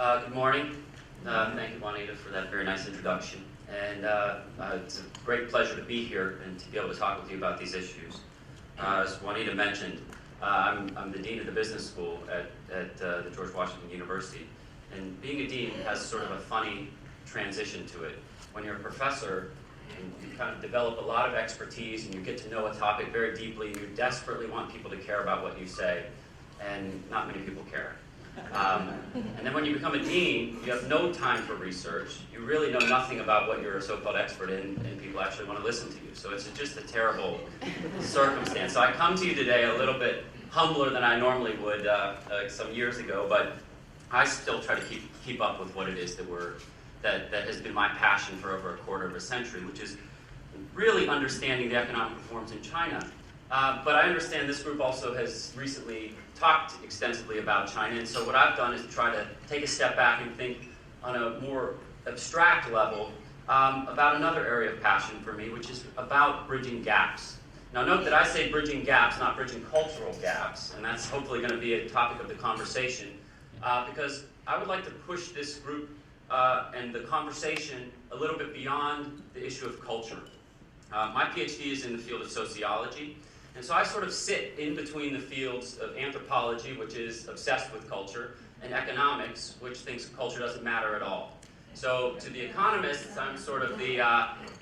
Good morning. Thank you, Juanita, for that very nice introduction. And it's a great pleasure to be here and to be able to talk with you about these issues. As Juanita mentioned, I'm the Dean of the Business School at the George Washington University. And being a dean has sort of a funny transition to it. When you're a professor, you kind of develop a lot of expertise and you get to know a topic very deeply and you desperately want people to care about what you say, and not many people care. And then when you become a dean, you have no time for research. You really know nothing about what you're a so-called expert in, and people actually want to listen to you. So it's just a terrible circumstance. So I come to you today a little bit humbler than I normally would some years ago, but I still try to keep up with what it is that has been my passion for over a quarter of a century, which is really understanding the economic reforms in China. But I understand this group also has recently talked extensively about China, and so what I've done is try to take a step back and think on a more abstract level about another area of passion for me, which is about bridging gaps. Now note that I say bridging gaps, not bridging cultural gaps, and that's hopefully going to be a topic of the conversation, because I would like to push this group and the conversation a little bit beyond the issue of culture. My PhD is in the field of sociology, and so I sort of sit in between the fields of anthropology, which is obsessed with culture, and economics, which thinks culture doesn't matter at all. So to the economists, I'm sort of the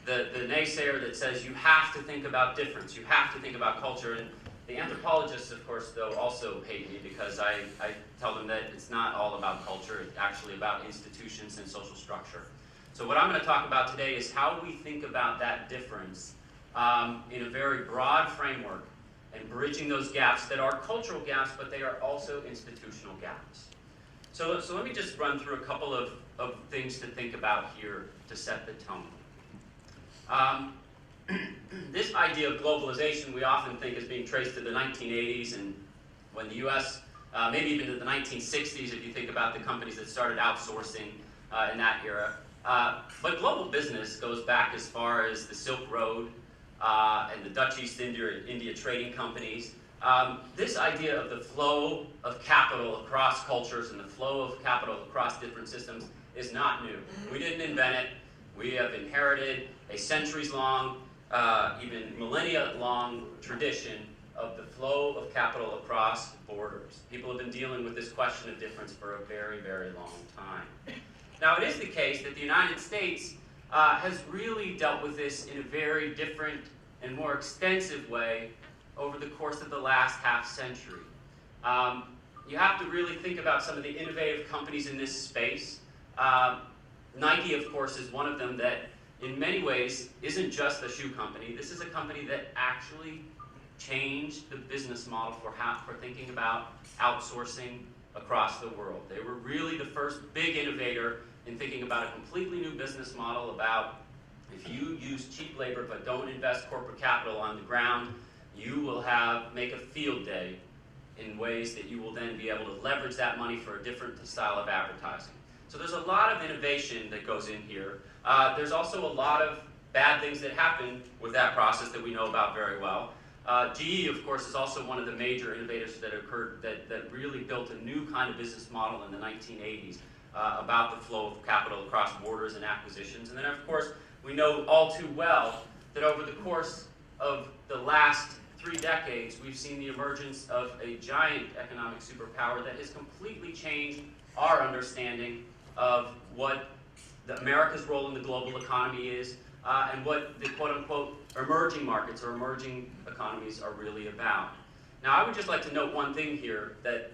naysayer that says you have to think about difference, you have to think about culture, and the anthropologists, of course, though, also hate me because I tell them that it's not all about culture, it's actually about institutions and social structure. So what I'm going to talk about today is how we think about that difference in a very broad framework and bridging those gaps that are cultural gaps, but they are also institutional gaps. So let me just run through a couple of things to think about here to set the tone. This idea of globalization we often think is being traced to the 1980s and when the US, maybe even to the 1960s if you think about the companies that started outsourcing in that era. But global business goes back as far as the Silk Road and the Dutch East India trading companies. This idea of the flow of capital across cultures and the flow of capital across different systems is not new. We didn't invent it. We have inherited a centuries-long, even millennia-long tradition of the flow of capital across borders. People have been dealing with this question of difference for a very, very long time. Now, it is the case that the United States has really dealt with this in a very different and more extensive way over the course of the last half century. You have to really think about some of the innovative companies in this space. Nike, of course, is one of them that in many ways isn't just a shoe company. This is a company that actually changed the business model for thinking about outsourcing across the world. They were really the first big innovator in thinking about a completely new business model about if you use cheap labor but don't invest corporate capital on the ground, you will make a field day in ways that you will then be able to leverage that money for a different style of advertising. So there's a lot of innovation that goes in here. There's also a lot of bad things that happen with that process that we know about very well. GE, of course, is also one of the major innovators that occurred that really built a new kind of business model in the 1980s about the flow of capital across borders and acquisitions. And then, of course, we know all too well that over the course of the last 3 decades, we've seen the emergence of a giant economic superpower that has completely changed our understanding of what America's role in the global economy is and what the quote-unquote emerging markets or emerging economies are really about. Now, I would just like to note one thing here that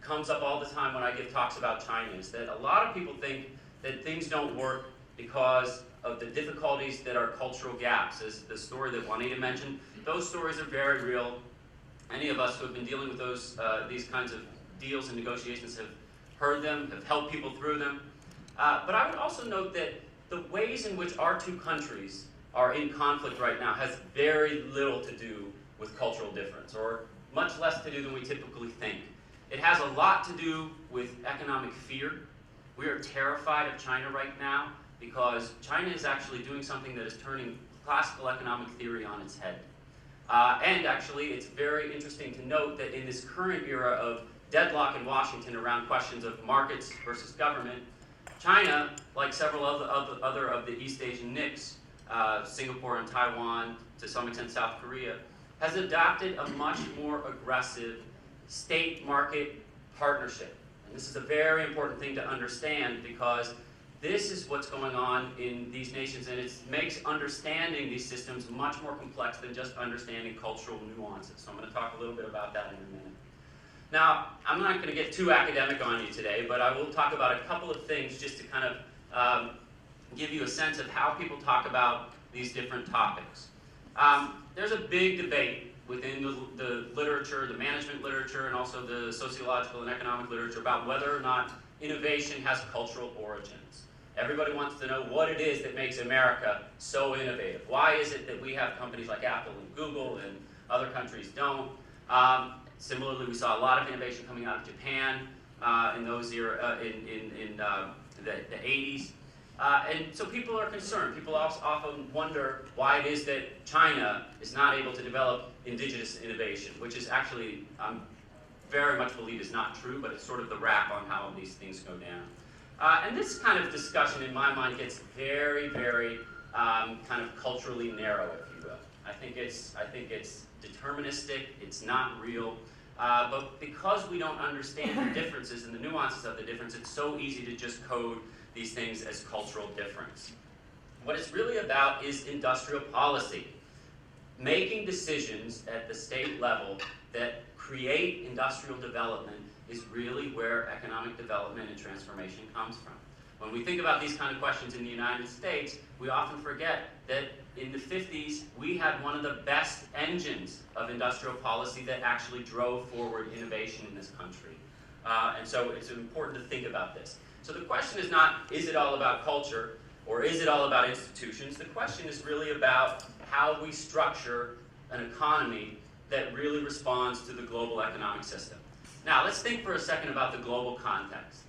comes up all the time when I give talks about China is that a lot of people think that things don't work because of the difficulties that are cultural gaps. As the story that Juanita mentioned, those stories are very real. Any of us who have been dealing with these kinds of deals and negotiations have heard them, have helped people through them. But I would also note that the ways in which our two countries are in conflict right now has very little to do with cultural difference, or much less to do than we typically think. It has a lot to do with economic fear. We are terrified of China right now because China is actually doing something that is turning classical economic theory on its head. And actually, it's very interesting to note that in this current era of deadlock in Washington around questions of markets versus government, China, like several other of the East Asian NICs, Singapore and Taiwan, to some extent South Korea, has adopted a much more aggressive state-market partnership. And this is a very important thing to understand, because this is what's going on in these nations, and it makes understanding these systems much more complex than just understanding cultural nuances. So I'm going to talk a little bit about that in a minute. Now, I'm not going to get too academic on you today, but I will talk about a couple of things just to kind of give you a sense of how people talk about these different topics. There's a big debate within the literature, the management literature, and also the sociological and economic literature about whether or not innovation has cultural origins. Everybody wants to know what it is that makes America so innovative. Why is it that we have companies like Apple and Google and other countries don't? Similarly, we saw a lot of innovation coming out of Japan in those era, in the 80s. And so people are concerned. People often wonder why it is that China is not able to develop indigenous innovation, which is actually, very much believe is not true, but it's sort of the wrap on how these things go down. And this kind of discussion, in my mind, gets very, very kind of culturally narrow, if you will. I think it's deterministic. It's not real. But because we don't understand the differences and the nuances of the difference, it's so easy to just code these things as cultural difference. What it's really about is industrial policy. Making decisions at the state level that create industrial development is really where economic development and transformation comes from. When we think about these kind of questions in the United States, we often forget that in the 50s, we had one of the best engines of industrial policy that actually drove forward innovation in this country. And so it's important to think about this. So the question is not, is it all about culture, or is it all about institutions? The question is really about how we structure an economy that really responds to the global economic system. Now, let's think for a second about the global context.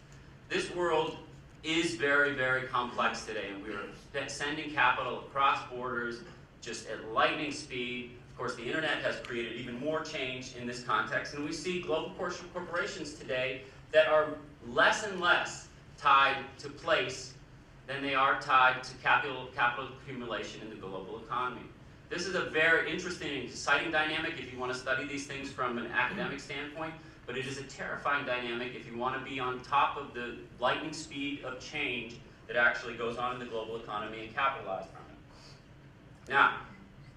This world is very, very complex today, and we are sending capital across borders just at lightning speed. Of course, the internet has created even more change in this context, and we see global corporations today that are less and less tied to place than they are tied to capital accumulation in the global economy. This is a very interesting and exciting dynamic if you want to study these things from an academic standpoint, but it is a terrifying dynamic if you want to be on top of the lightning speed of change that actually goes on in the global economy and capitalize from it. Now,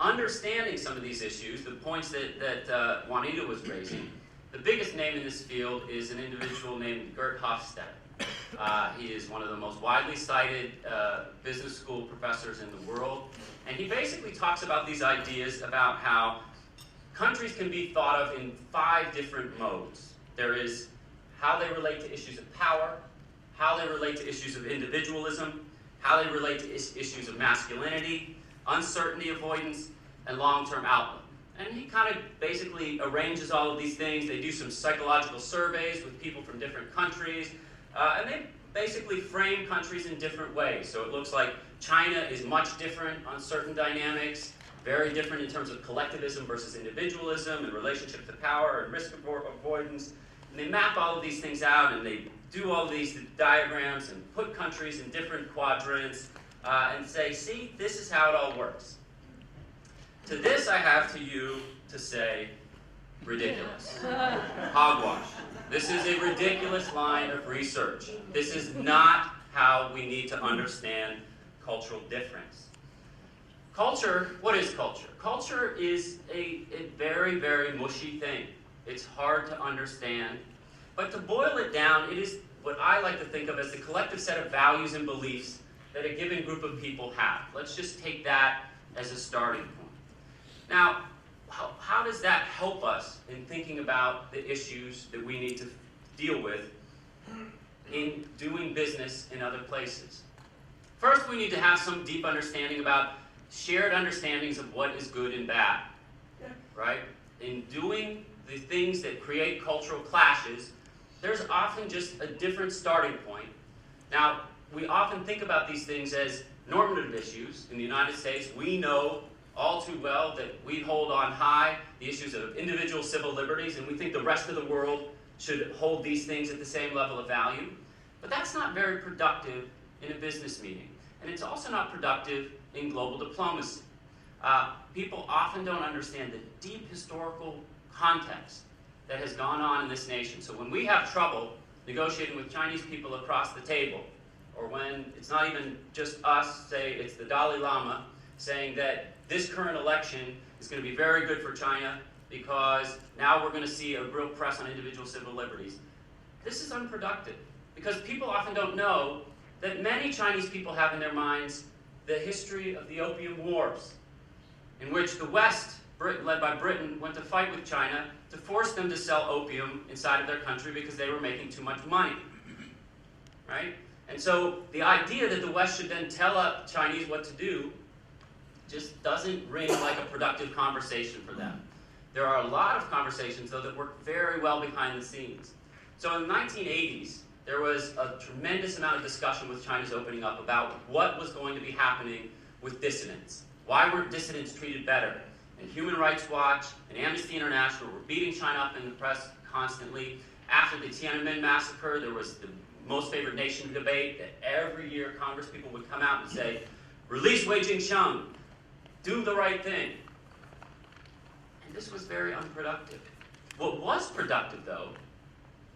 understanding some of these issues, the points that Juanita was raising, the biggest name in this field is an individual named Gert Hofstede. He is one of the most widely cited business school professors in the world, and he basically talks about these ideas about how countries can be thought of in 5 different modes. There is how they relate to issues of power, how they relate to issues of individualism, how they relate to issues of masculinity, uncertainty avoidance, and long-term outlook. And he kind of basically arranges all of these things. They do some psychological surveys with people from different countries, and they basically frame countries in different ways. So it looks like China is much different on certain dynamics, very different in terms of collectivism versus individualism and relationship to power and risk avoidance. And they map all of these things out, and they do all these diagrams and put countries in different quadrants and say, see, this is how it all works. To this I have to say, ridiculous. Hogwash. This is a ridiculous line of research. This is not how we need to understand cultural difference. Culture, what is culture? Culture is a very, very mushy thing. It's hard to understand. But to boil it down, it is what I like to think of as the collective set of values and beliefs that a given group of people have. Let's just take that as a starting point. Now, how does that help us in thinking about the issues that we need to deal with in doing business in other places? First, we need to have some deep understanding about shared understandings of what is good and bad, right? In doing the things that create cultural clashes, there's often just a different starting point. Now, we often think about these things as normative issues. In the United States, we know all too well that we hold on high the issues of individual civil liberties, and we think the rest of the world should hold these things at the same level of value. But that's not very productive in a business meeting. And it's also not productive in global diplomacy. People often don't understand the deep historical context that has gone on in this nation. So when we have trouble negotiating with Chinese people across the table, or when it's not even just us, say it's the Dalai Lama, saying that this current election is going to be very good for China because now we're going to see a real press on individual civil liberties. This is unproductive because people often don't know that many Chinese people have in their minds the history of the Opium Wars, in which the West, led by Britain, went to fight with China to force them to sell opium inside of their country because they were making too much money, right? And so the idea that the West should then tell Chinese what to do just doesn't ring like a productive conversation for them. There are a lot of conversations, though, that work very well behind the scenes. So in the 1980s, there was a tremendous amount of discussion with China's opening up about what was going to be happening with dissidents. Why were dissidents treated better? And Human Rights Watch and Amnesty International were beating China up in the press constantly. After the Tiananmen massacre, there was the most favored nation debate that every year Congress people would come out and say, release Wei Jingsheng, do the right thing. And this was very unproductive. What was productive, though,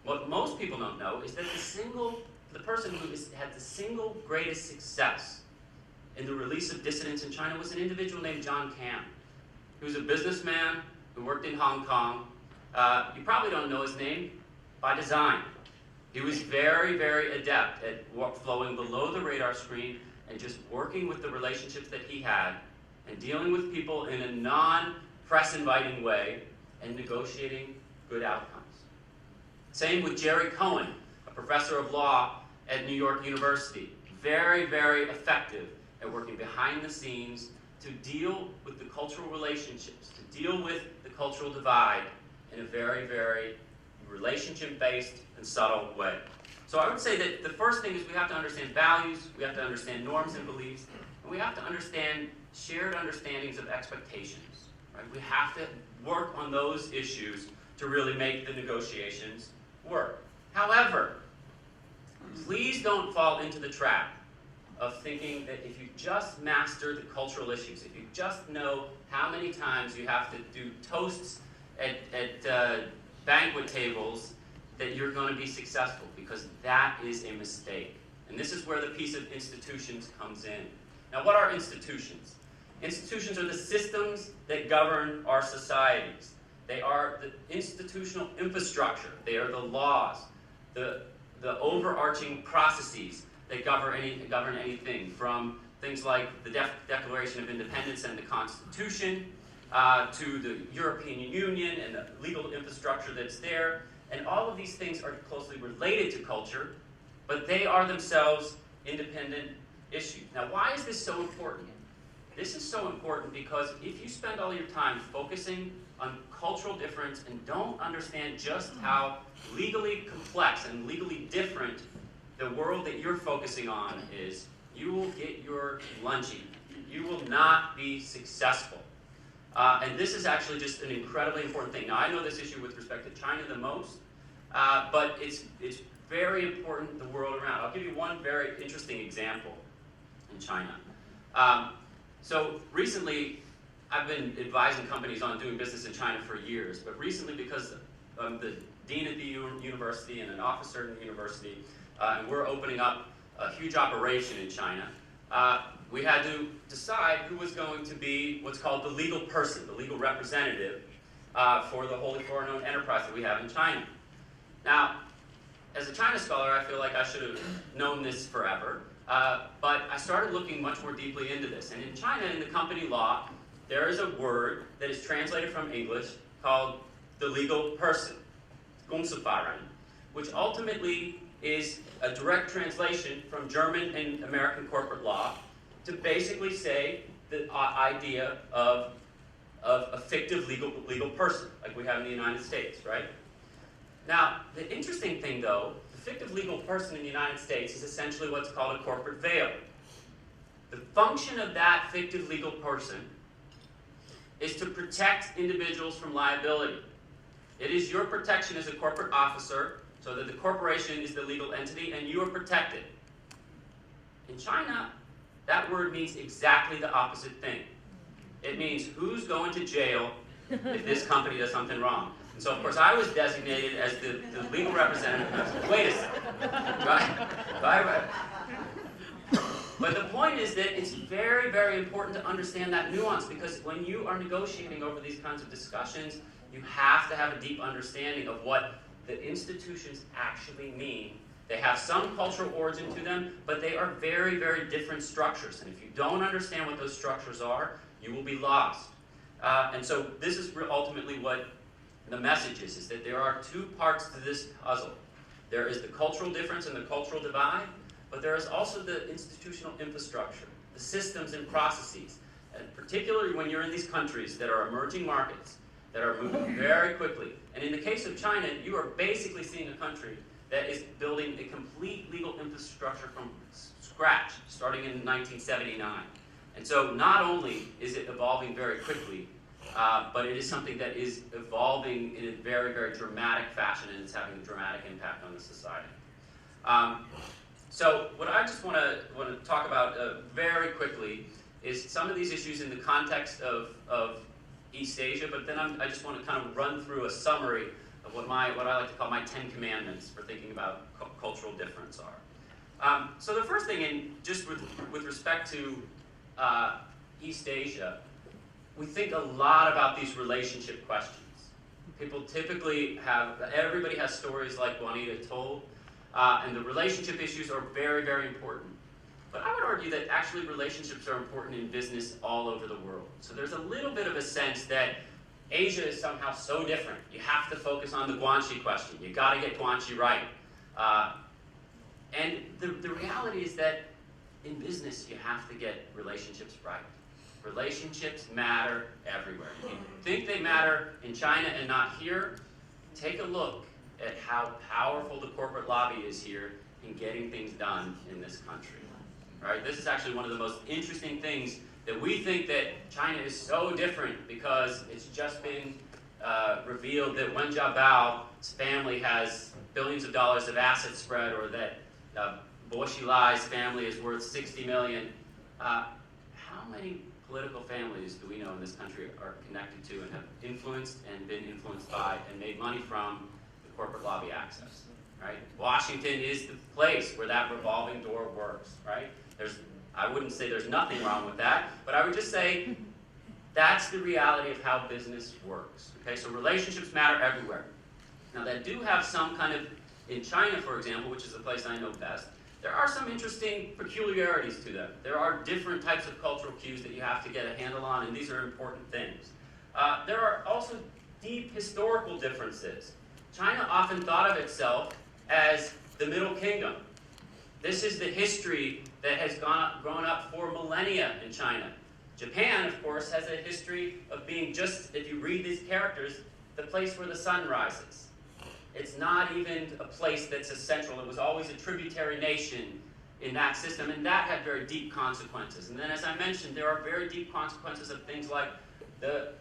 what most people don't know, is that the person who had the single greatest success in the release of dissidents in China was an individual named John Cam. He was a businessman who worked in Hong Kong. You probably don't know his name by design. He was very, very adept at flowing below the radar screen and just working with the relationships that he had and dealing with people in a non-press inviting way and negotiating good outcomes. Same with Jerry Cohen, a professor of law at New York University. Very, very effective at working behind the scenes to deal with the cultural relationships, to deal with the cultural divide in a very, very relationship-based and subtle way. So I would say that the first thing is we have to understand values, we have to understand norms and beliefs, and we have to understand shared understandings of expectations. Right? We have to work on those issues to really make the negotiations work. However, please don't fall into the trap of thinking that if you just master the cultural issues, if you just know how many times you have to do toasts at banquet tables, that you're going to be successful, because that is a mistake. And this is where the piece of institutions comes in. Now, what are institutions? Institutions are the systems that govern our societies. They are the institutional infrastructure. They are the laws, the overarching processes that govern anything, from things like the Declaration of Independence and the Constitution, to the European Union and the legal infrastructure that's there. And all of these things are closely related to culture, but they are themselves independent issues. Now, why is this so important? This is so important because if you spend all your time focusing on cultural difference and don't understand just how legally complex and legally different the world that you're focusing on is, you will get your lunch eaten. You will not be successful. And this is actually just an incredibly important thing. Now, I know this issue with respect to China the most, but it's very important the world around. I'll give you one very interesting example in China. So recently, I've been advising companies on doing business in China for years, but recently, because I'm the dean at the university and an officer in the university, and we're opening up a huge operation in China, we had to decide who was going to be what's called the legal person, the legal representative for the wholly foreign-owned enterprise that we have in China. Now, as a China scholar, I feel like I should have known this forever, but I started looking much more deeply into this. And in China, in the company law, there is a word that is translated from English called the legal person, 公司法人, which ultimately is a direct translation from German and American corporate law to basically say the idea of a fictive legal person, like we have in the United States, right? Now, the interesting thing, though, the fictive legal person in the United States is essentially what's called a corporate veil. The function of that fictive legal person is to protect individuals from liability. It is your protection as a corporate officer so that the corporation is the legal entity and you are protected. In China, that word means exactly the opposite thing. It means who's going to jail if this company does something wrong. And so, of course, I was designated as the legal representative. Wait a second. But the point is that it's very, very important to understand that nuance, because when you are negotiating over these kinds of discussions, you have to have a deep understanding of what the institutions actually mean. They have some cultural origin to them, but they are very, very different structures. And if you don't understand what those structures are, you will be lost. And so this is ultimately what the message is that there are two parts to this puzzle. There is the cultural difference and the cultural divide, but there is also the institutional infrastructure, the systems and processes. And particularly when you're in these countries that are emerging markets, that are moving very quickly. And in the case of China, you are basically seeing a country that is building a complete legal infrastructure from scratch, starting in 1979. And so not only is it evolving very quickly, but it is something that is evolving in a very, very dramatic fashion, and it's having a dramatic impact on the society. So what I just want to talk about very quickly is some of these issues in the context of East Asia, but then I just want to kind of run through a summary of what I like to call my 10 commandments for thinking about cultural difference are. So the first thing, just with respect to East Asia, we think a lot about these relationship questions. People typically everybody has stories like Juanita told, and the relationship issues are very, very important. But I would argue that actually relationships are important in business all over the world. So there's a little bit of a sense that Asia is somehow so different. You have to focus on the Guanxi question. You got to get Guanxi right. And the reality is that in business, you have to get relationships right. Relationships matter everywhere. If you think they matter in China and not here, take a look at how powerful the corporate lobby is here in getting things done in this country. Right? This is actually one of the most interesting things, that we think that China is so different because it's just been revealed that Wen Jiabao's family has billions of dollars of assets spread, or that Bo Xilai's family is worth 60 million. How many political families do we know in this country are connected to and have influenced and been influenced by and made money from the corporate lobby access? Right? Washington is the place where that revolving door works. Right? I wouldn't say there's nothing wrong with that, but I would just say that's the reality of how business works. Okay, so relationships matter everywhere. Now, they do have some kind of, in China, for example, which is the place I know best, there are some interesting peculiarities to them. There are different types of cultural cues that you have to get a handle on, and these are important things. There are also deep historical differences. China often thought of itself as the Middle Kingdom. This is the history that has grown up for millennia in China. Japan, of course, has a history of being just, if you read these characters, the place where the sun rises. It's not even a place that's essential. It was always a tributary nation in that system, and that had very deep consequences. And then, as I mentioned, there are very deep consequences of things like the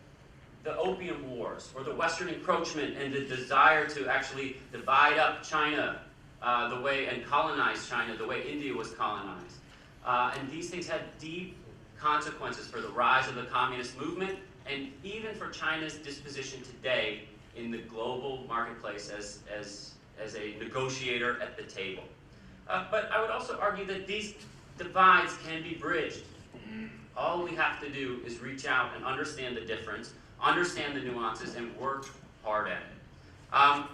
Opium Wars, or the Western encroachment and the desire to actually divide up China and colonize China the way India was colonized. And these things had deep consequences for the rise of the communist movement, and even for China's disposition today in the global marketplace as a negotiator at the table. But I would also argue that these divides can be bridged. All we have to do is reach out and understand the difference, understand the nuances, and work hard at it.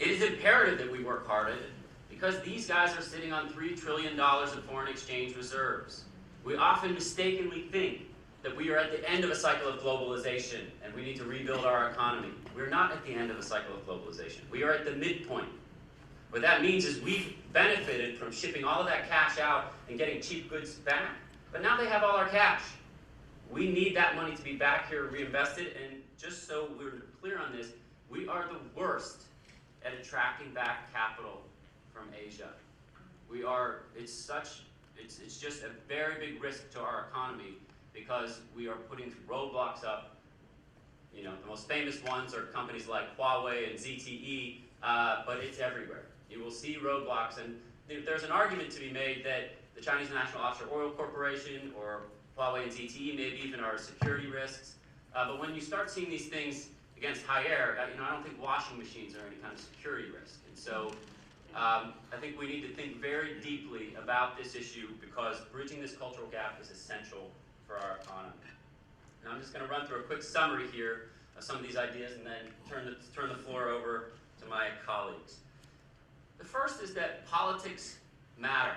It is imperative that we work hard at it, because these guys are sitting on $3 trillion of foreign exchange reserves. We often mistakenly think that we are at the end of a cycle of globalization and we need to rebuild our economy. We're not at the end of a cycle of globalization. We are at the midpoint. What that means is we've benefited from shipping all of that cash out and getting cheap goods back. But now they have all our cash. We need that money to be back here reinvested, and just so we're clear on this, we are the worst at attracting back capital from Asia. It's just a very big risk to our economy, because we are putting roadblocks up The most famous ones are companies like Huawei and ZTE, but it's everywhere. You will see roadblocks, and there's an argument to be made that the Chinese National Offshore Oil Corporation or Huawei and ZTE maybe even are security risks. But when you start seeing these things against high air, I don't think washing machines are any kind of security risk. And so I think we need to think very deeply about this issue because bridging this cultural gap is essential for our economy. And I'm just going to run through a quick summary here of some of these ideas and then turn the floor over to my colleagues. The first is that politics matter.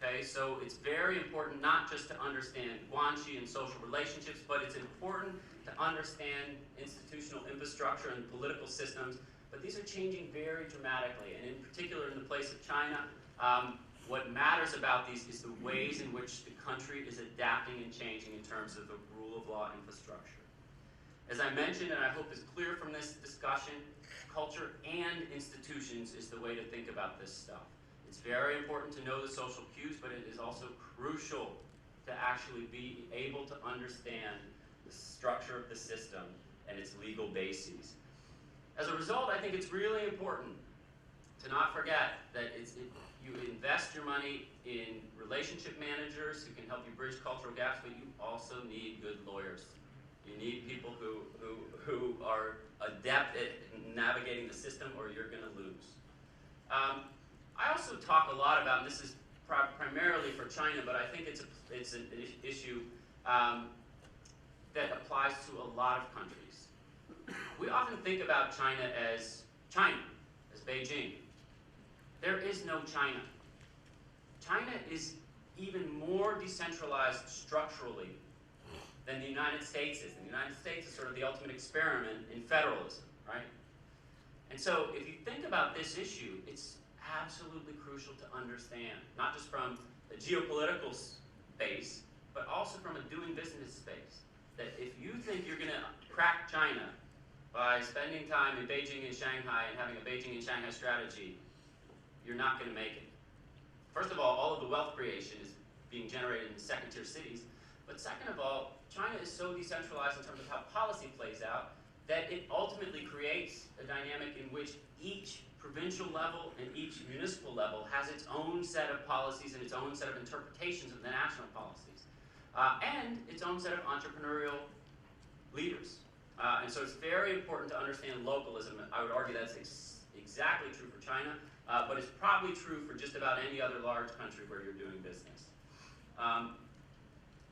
Okay, so it's very important not just to understand guanxi and social relationships, but it's important to understand institutional infrastructure and political systems. But these are changing very dramatically, and in particular in the place of China, what matters about these is the ways in which the country is adapting and changing in terms of the rule of law infrastructure. As I mentioned, and I hope is clear from this discussion, culture and institutions is the way to think about this stuff. It's very important to know the social cues, but it is also crucial to actually be able to understand the structure of the system and its legal bases. As a result, I think it's really important to not forget that you invest your money in relationship managers who can help you bridge cultural gaps, but you also need good lawyers. You need people who are adept at navigating the system, or you're going to lose. I also talk a lot about, and this is primarily for China, but I think it's an issue that applies to a lot of countries. We often think about China, as Beijing. There is no China. China is even more decentralized structurally than the United States is. And the United States is sort of the ultimate experiment in federalism, right? And so if you think about this issue, it's absolutely crucial to understand, not just from a geopolitical space, but also from a doing business space. That if you think you're going to crack China by spending time in Beijing and Shanghai and having a Beijing and Shanghai strategy, you're not going to make it. First of all of the wealth creation is being generated in the second-tier cities. But second of all, China is so decentralized in terms of how policy plays out that it ultimately creates a dynamic in which each provincial level and each municipal level has its own set of policies and its own set of interpretations of the national policies, and its own set of entrepreneurial leaders. And so it's very important to understand localism. I would argue that's exactly true for China, but it's probably true for just about any other large country where you're doing business.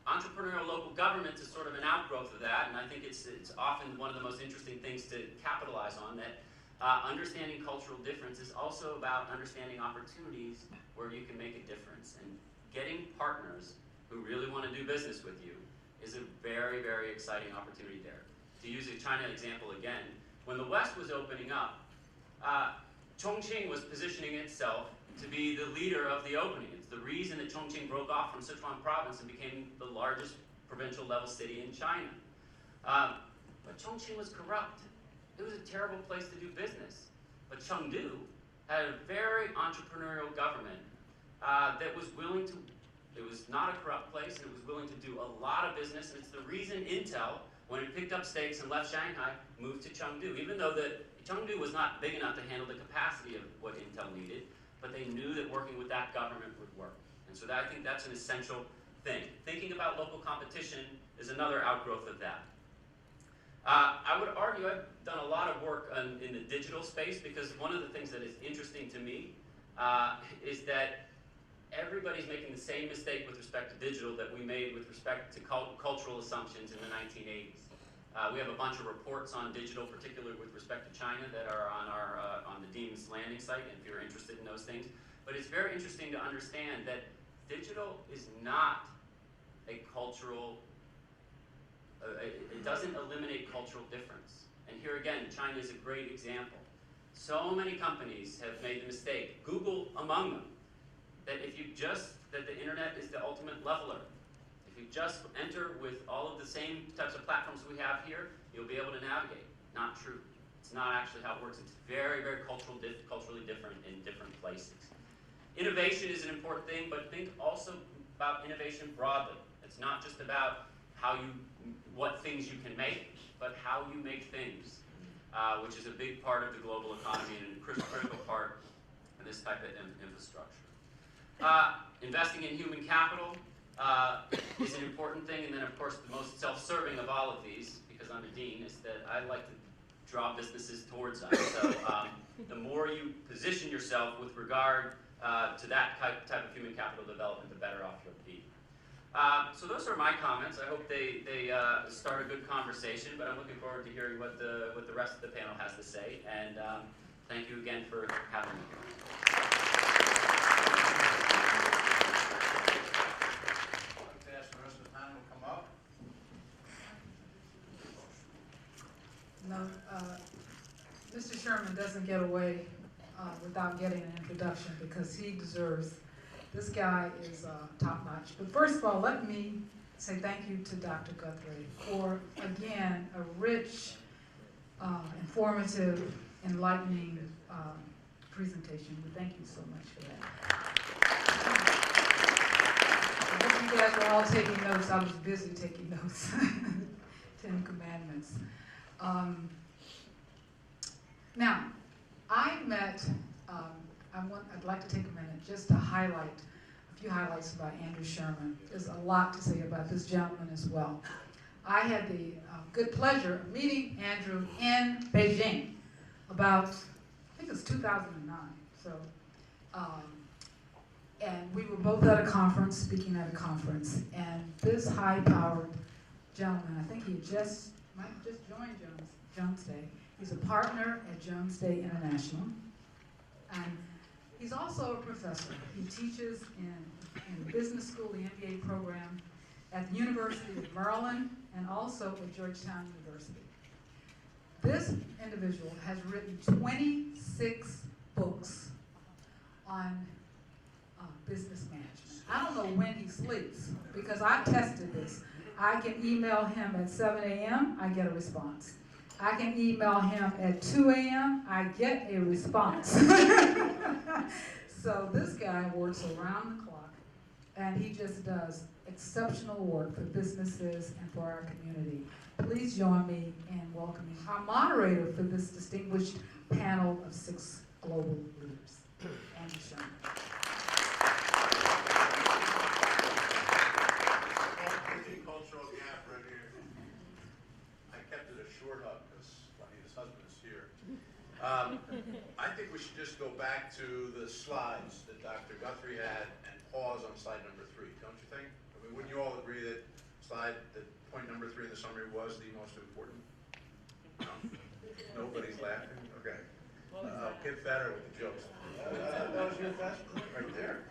Entrepreneurial local governments is sort of an outgrowth of that, and I think it's often one of the most interesting things to capitalize on, that understanding cultural difference is also about understanding opportunities where you can make a difference. And getting partners who really want to do business with you is a very, very exciting opportunity there. To use a China example again, when the West was opening up, Chongqing was positioning itself to be the leader of the opening. It's the reason that Chongqing broke off from Sichuan province and became the largest provincial level city in China. But Chongqing was corrupt. It was a terrible place to do business. But Chengdu had a very entrepreneurial government that was willing to, it was not a corrupt place, and it was willing to do a lot of business, and it's the reason Intel, when it picked up stakes and left Shanghai, moved to Chengdu, even though Chengdu was not big enough to handle the capacity of what Intel needed, but they knew that working with that government would work. And so I think that's an essential thing. Thinking about local competition is another outgrowth of that. I would argue I've done a lot of work in the digital space, because one of the things that is interesting to me is that everybody's making the same mistake with respect to digital that we made with respect to cultural assumptions in the 1980s. We have a bunch of reports on digital, particularly with respect to China, that are on the Dean's Landing site, if you're interested in those things. But it's very interesting to understand that digital is not a cultural, it doesn't eliminate cultural difference. And here again, China is a great example. So many companies have made the mistake, Google among them, that that the internet is the ultimate leveler. If you just enter with all of the same types of platforms we have here, you'll be able to navigate. Not true. It's not actually how it works. It's very, very culturally different in different places. Innovation is an important thing, but think also about innovation broadly. It's not just about how you what things you can make, but how you make things, which is a big part of the global economy and a critical part of this type of infrastructure. Investing in human capital is an important thing, and then of course the most self-serving of all of these, because I'm a dean, is that I like to draw businesses towards us. So the more you position yourself with regard to that type of human capital development, the better off you'll be. So those are my comments. I hope they start a good conversation, but I'm looking forward to hearing what the rest of the panel has to say, and thank you again for having me here. I'd like to ask the rest of the panel to come up. No, Mr. Sherman doesn't get away without getting an introduction because he deserves. This guy is top-notch. But first of all, let me say thank you to Dr. Guthrie for, again, a rich, informative, enlightening presentation. We thank you so much for that. I hope you guys were all taking notes. I was busy taking notes. 10 Commandments. Now, I met, I'd like to take a minute just to highlight a few highlights about Andrew Sherman. There's a lot to say about this gentleman as well. I had the good pleasure of meeting Andrew in Beijing about, I think it was 2009. So, and we were both at a conference, speaking at a conference, and this high-powered gentleman, I think he might have just joined Jones Day. He's a partner at Jones Day International, and he's also a professor. He teaches in business school, the MBA program, at the University of Maryland, and also at Georgetown University. This individual has written 26 books on business management. I don't know when he sleeps, because I've tested this. I can email him at 7 a.m., I get a response. I can email him at 2 a.m., I get a response. So this guy works around the clock, and he just does exceptional work for businesses and for our community. Please join me in welcoming our moderator for this distinguished panel of 6 global leaders, Andrew Sherman. Cultural gap right here. I kept it a short hug because Juanita's husband is here. I think we should just go back to the slides that Dr. Guthrie had and pause on slide number 3, don't you think? I mean, wouldn't you all agree that point number 3 in the summary was the most important? No? Nobody's laughing? Okay. Get better with the jokes. That was your best right there.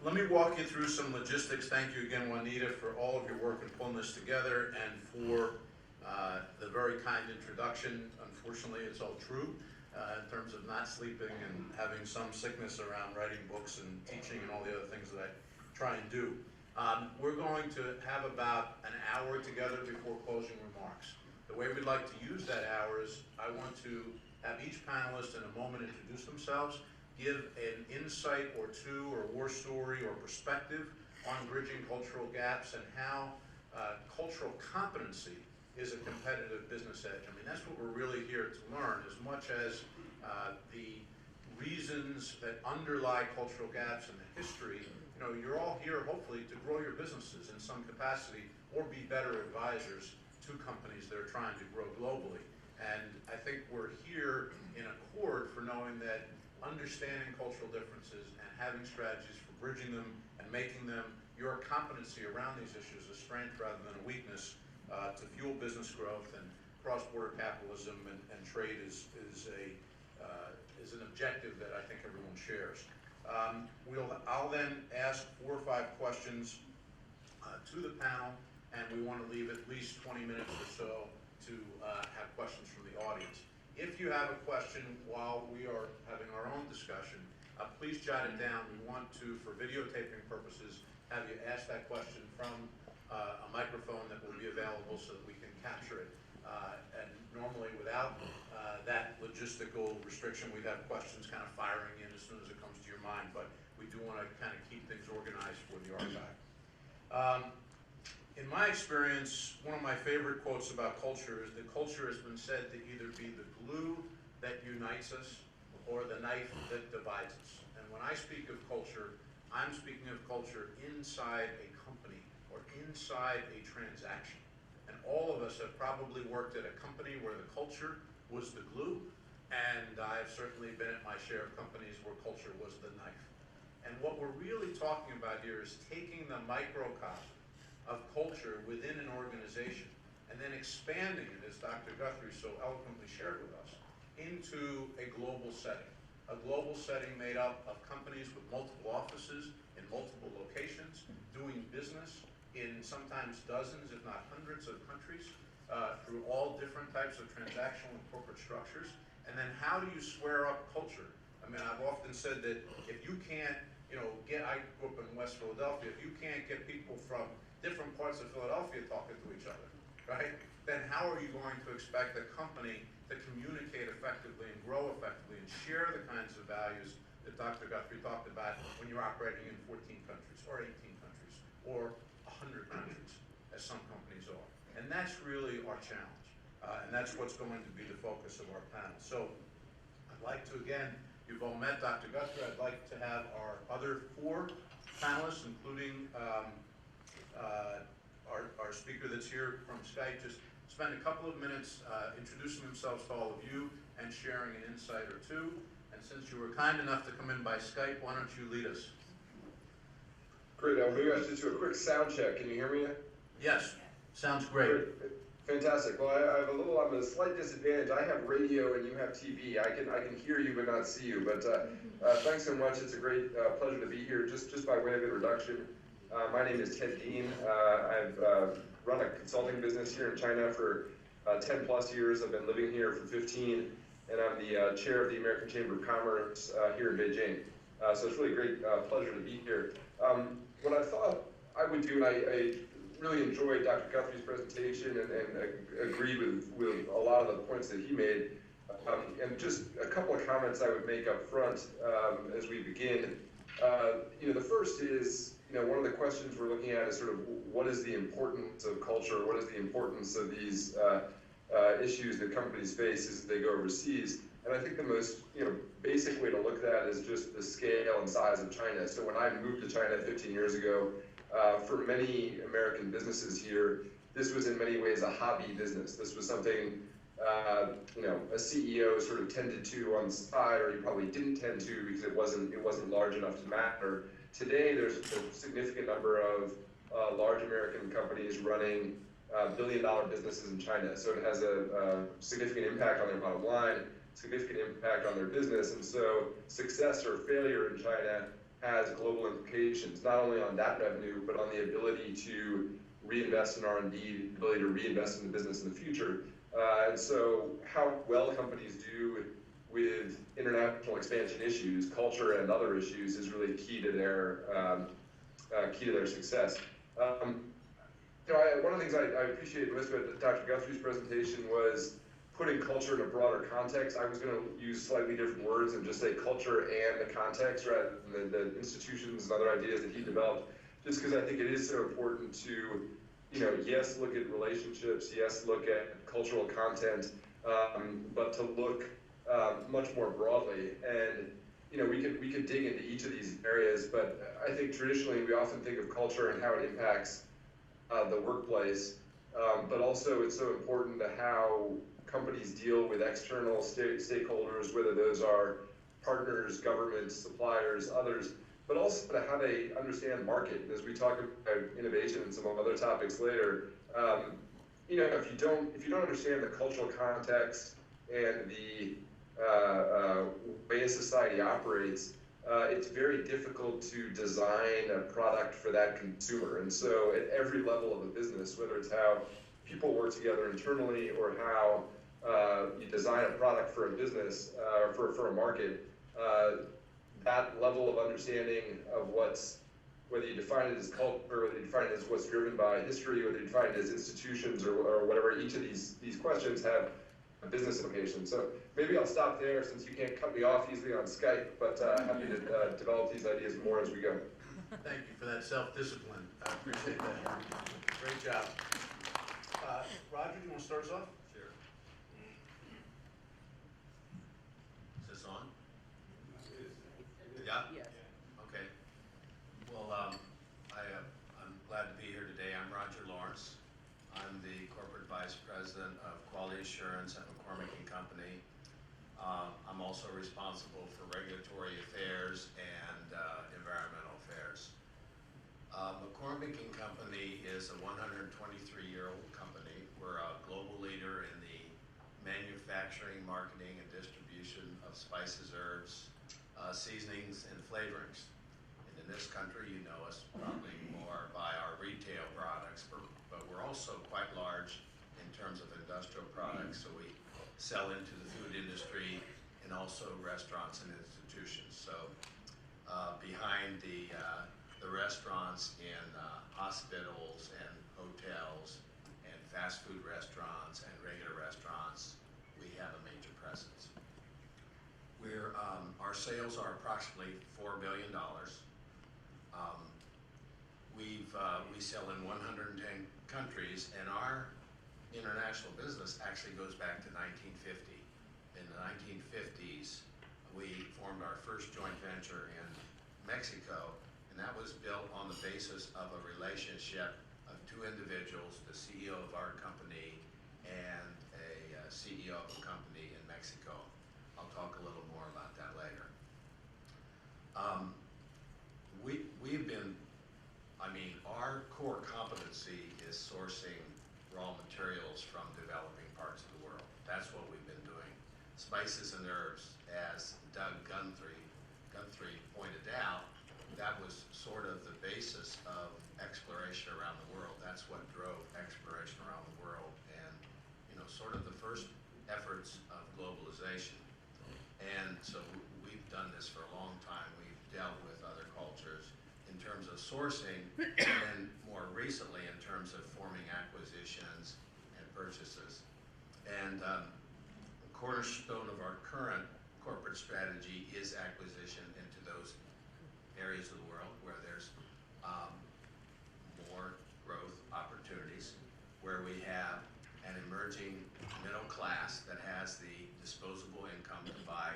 Let me walk you through some logistics. Thank you again, Juanita, for all of your work in pulling this together and for the very kind introduction. Unfortunately, it's all true in terms of not sleeping and having some sickness around writing books and teaching and all the other things that I try and do. We're going to have about an hour together before closing remarks. The way we'd like to use that hour is I want to have each panelist in a moment introduce themselves, give an insight or two or war story or perspective on bridging cultural gaps and how cultural competency is a competitive business edge. I mean, that's what we're really here to learn, as much as the reasons that underlie cultural gaps and the history. You know, you're all here hopefully to grow your businesses in some capacity or be better advisors to companies that are trying to grow globally. And I think we're here in accord for knowing that understanding cultural differences and having strategies for bridging them and making them your competency around these issues a strength rather than a weakness to fuel business growth and cross-border capitalism and trade is an objective that I think everyone shares. I'll then ask 4 or 5 questions to the panel, and we want to leave at least 20 minutes or so to have questions from the audience. If you have a question while we are having our own discussion, please jot it down. We want to, for videotaping purposes, have you ask that question from a microphone that will be available so that we can capture it. And normally without that logistical restriction, we'd have questions kind of firing in as soon as it comes to your mind, but we do want to kind of keep things organized for the archive. In my experience, one of my favorite quotes about culture is that culture has been said to either be the glue that unites us or the knife that divides us. And when I speak of culture, I'm speaking of culture inside a company or inside a transaction. And all of us have probably worked at a company where the culture was the glue, and I've certainly been at my share of companies where culture was the knife. And what we're really talking about here is taking the microcosm of culture within an organization and then expanding it, as Dr. Guthrie so eloquently shared with us, into a global setting. A global setting made up of companies with multiple offices in multiple locations, doing business in sometimes dozens, if not hundreds of countries, through all different types of transactional and corporate structures. And then how do you square up culture? I mean, I've often said that if you can't, I grew up in West Philadelphia, if you can't get people from different parts of Philadelphia talking to each other, right? Then how are you going to expect a company to communicate effectively and grow effectively and share the kinds of values that Dr. Guthrie talked about when you're operating in 14 countries or 18 countries or 100 countries, as some companies are? And that's really our challenge. And that's what's going to be the focus of our panel. So I'd like to, again, you've all met Dr. Guthrie. I'd like to have our other 4 panelists, including our speaker that's here from Skype, just spend a couple of minutes introducing themselves to all of you and sharing an insight or two. And since you were kind enough to come in by Skype, why don't you lead us? Great. Maybe I should just do a quick sound check. Can you hear me? Yes. Sounds great. Fantastic. Well, I'm at a slight disadvantage. I have radio and you have TV. I can hear you but not see you. But thanks so much. It's a great pleasure to be here. Just by way of introduction, my name is Ted Dean. I've run a consulting business here in China for 10 plus years. I've been living here for 15, and I'm the chair of the American Chamber of Commerce here in Beijing. So it's really a great pleasure to be here. What I thought I would do, and I really enjoyed Dr. Guthrie's presentation and agreed with a lot of the points that he made. And just a couple of comments I would make up front as we begin. The first is, one of the questions we're looking at is sort of what is the importance of culture? What is the importance of these issues that companies face as they go overseas? And I think the most basic way to look at that is just the scale and size of China. So when I moved to China 15 years ago, for many American businesses here, this was in many ways a hobby business. This was something a CEO sort of tended to on the side, or he probably didn't tend to because it wasn't large enough to matter. Today, there's a significant number of large American companies running billion-dollar businesses in China. So it has a significant impact on their bottom line, significant impact on their business, and so success or failure in China has global implications, not only on that revenue, but on the ability to reinvest in R&D, the ability to reinvest in the business in the future. And so how well companies do with international expansion issues, culture and other issues is really key to their success. One of the things I appreciated most about Dr. Guthrie's presentation was putting culture in a broader context. I was going to use slightly different words and just say culture and the context rather than the institutions and other ideas that he developed, just because I think it is so important to, yes, look at relationships, yes, look at cultural content, but to look much more broadly. And we could dig into each of these areas, but I think traditionally we often think of culture and how it impacts the workplace, but also it's so important to how companies deal with external stakeholders, whether those are partners, governments, suppliers, others, but also to how they understand market. As we talk about innovation and some other topics later, if you don't understand the cultural context and the way a society operates, it's very difficult to design a product for that consumer. And so at every level of a business, whether it's how people work together internally or how you design a product for a business, for a market, that level of understanding of whether you define it as culture, whether you define it as what's driven by history, whether you define it as institutions or whatever, each of these questions have a business implication. So maybe I'll stop there since you can't cut me off easily on Skype, but happy to develop these ideas more as we go. Thank you for that self-discipline. I appreciate that. Great job. Roger, you want to start us off? Sure. Is this on? Yeah? Yes. Okay. Well, I'm glad to be here today. I'm Roger Lawrence. I'm the Corporate Vice President of Quality Assurance at McCormick & Company. I'm also responsible for regulatory affairs and environmental affairs. McCormick & Company is a 123-year-old company. We're a global leader in the manufacturing, marketing, and distribution of spices, herbs, seasonings, and flavorings. And in this country, you know us probably more by our retail products, but we're also quite large in terms of industrial products. So we sell into the food industry and also restaurants and institutions. So behind the restaurants in hospitals and hotels and fast food restaurants and regular restaurants, we have a major presence. Our sales are approximately $4 billion. We sell in 110 countries, and our international business actually goes back to 1950. In the 1950s, we formed our first joint venture in Mexico, and that was built on the basis of a relationship of two individuals, the CEO of our company and a CEO of a company in Mexico. I'll talk a little more about that later. Our core competency is sourcing raw materials from developing parts of the world. That's what we've been doing. Spices and herbs, as Doug Guthrie pointed out, that was sort of the basis of exploration around the world. That's what drove exploration around the world and, sort of the first efforts of globalization. And so we've done this for a long time. We've dealt with other cultures in terms of sourcing and more recently in terms of forming acquisitions and purchases. And the cornerstone of our current corporate strategy is acquisition into those areas of the world where there's more growth opportunities, where we have an emerging middle class that has the disposable income to buy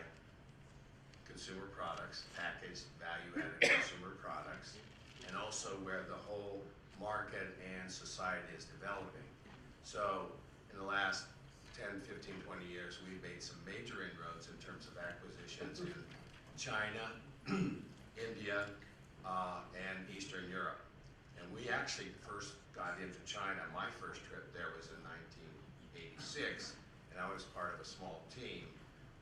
consumer products, packaged, value-added consumer products, and also where the whole market and society is developing. So in the last 10, 15, 20 years, we've made some major inroads in terms of acquisitions in China, India, and Eastern Europe. And we actually first got into China. My first trip there was in 1986, and I was part of a small team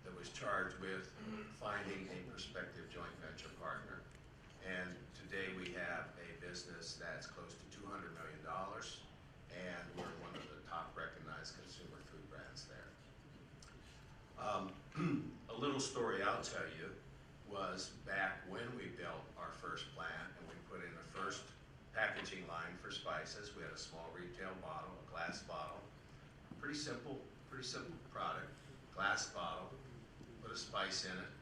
that was charged with finding a prospective joint venture partner. And today we have a business that's close to $200 million, and we're one of the top recognized consumer food brands there. A little story I'll tell you was back when we built our first plant and we put in the first packaging line for spices. We had a small retail bottle, a glass bottle, pretty simple product, glass bottle, put a spice in it,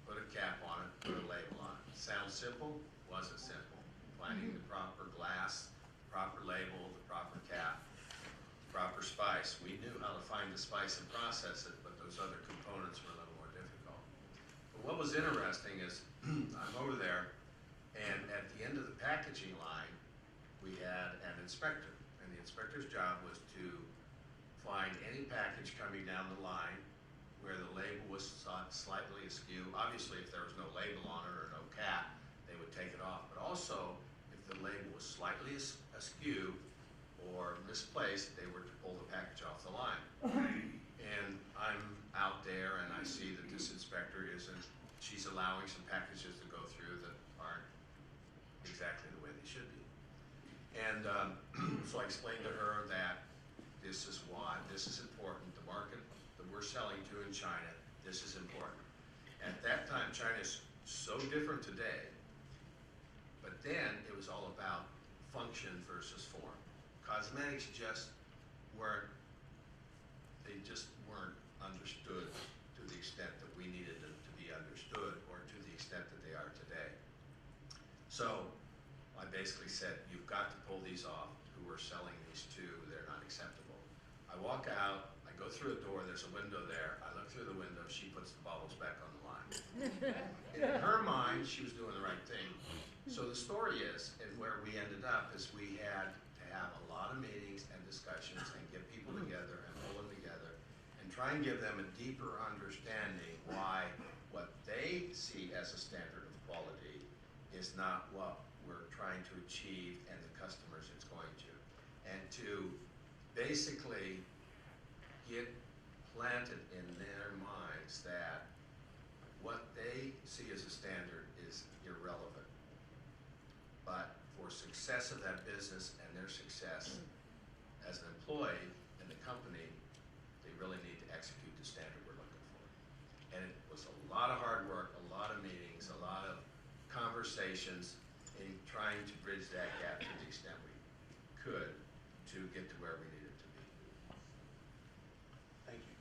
put a cap on it, put a label on it. Sounds simple? Wasn't simple. Finding the proper glass, proper label, the proper cap, proper spice. We knew how to find the spice and process it, but those other components were a little more difficult. But what was interesting is I'm over there, and at the end of the packaging line, we had an inspector, and the inspector's job was to find any package coming down the line where the label was slightly askew. Obviously, if there was no label on it or no cap, they would take it off. But also, if the label was slightly askew or misplaced, they were to pull the package off the line. And I'm out there and I see that this inspector she's allowing some packages to go through that aren't exactly the way they should be. And so I explained to her that this is why, this is important. The market that we're selling to in China, this is important. At that time, China is so different today, but then it was all about function versus form. Cosmetics just weren't understood to the extent that we needed them to be understood or to the extent that they are today. So I basically said, you've got to pull these off. Who are selling these to, they're not acceptable. I walk out, I go through a door, there's a window there. I look through the window, she puts the bottles back on the line. In her mind, she was doing the right thing. So the story is, and where we ended up, is we had to have a lot of meetings and discussions and get people together and pull them together and try and give them a deeper understanding why what they see as a standard of quality is not what we're trying to achieve and the customers it's going to. And to basically get planted in their minds that what they see as a standard is irrelevant. But for success of that business and their success as an employee in the company, they really need to execute the standard we're looking for. And it was a lot of hard work, a lot of meetings, a lot of conversations in trying to bridge that gap to the extent we could to get to where we needed to be. Thank you.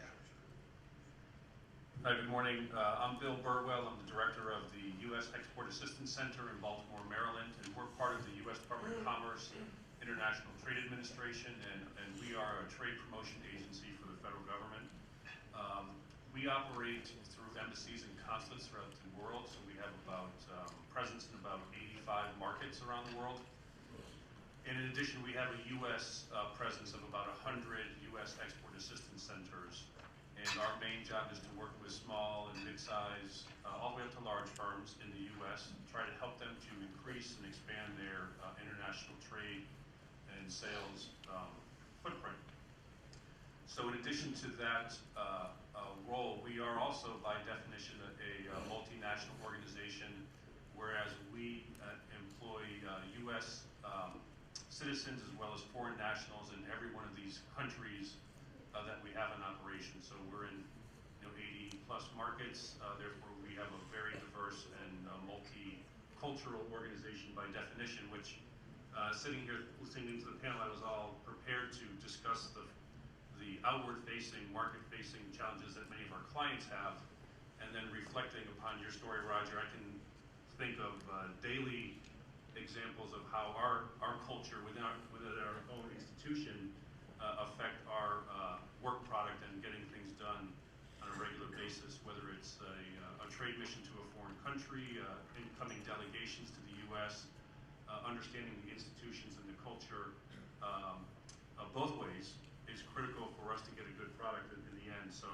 Yeah. Hi, good morning. I'm Bill Burwell. I'm the director of the U.S. Export Assistance Center in Baltimore, Maryland, and we're part of the U.S. Department of Commerce International Trade Administration, and we are a trade promotion agency for the federal government. We operate through embassies and consulates throughout the world, so we have about presence in about 85 markets around the world. And in addition, we have a U.S. Presence of about 100 U.S. export assistance centers. And our main job is to work with small and mid-size, all the way up to large firms in the U.S., try to help them to increase and expand their international trade and sales footprint. So in addition to that role, we are also by definition a multinational organization, whereas we employ U.S. Citizens as well as foreign nationals in every one of these countries that we have in operation. So we're in 80 plus markets, therefore we have a very diverse and multicultural organization by definition, which sitting here listening to the panel, I was all prepared to discuss the outward-facing, market-facing challenges that many of our clients have, and then reflecting upon your story, Roger, I can think of daily examples of how our culture within our own institution affect our work product and getting things done on a regular basis, whether it's a trade mission to a foreign country, incoming delegations to the U.S., understanding the institutions and the culture both ways is critical for us to get a good product in the end. So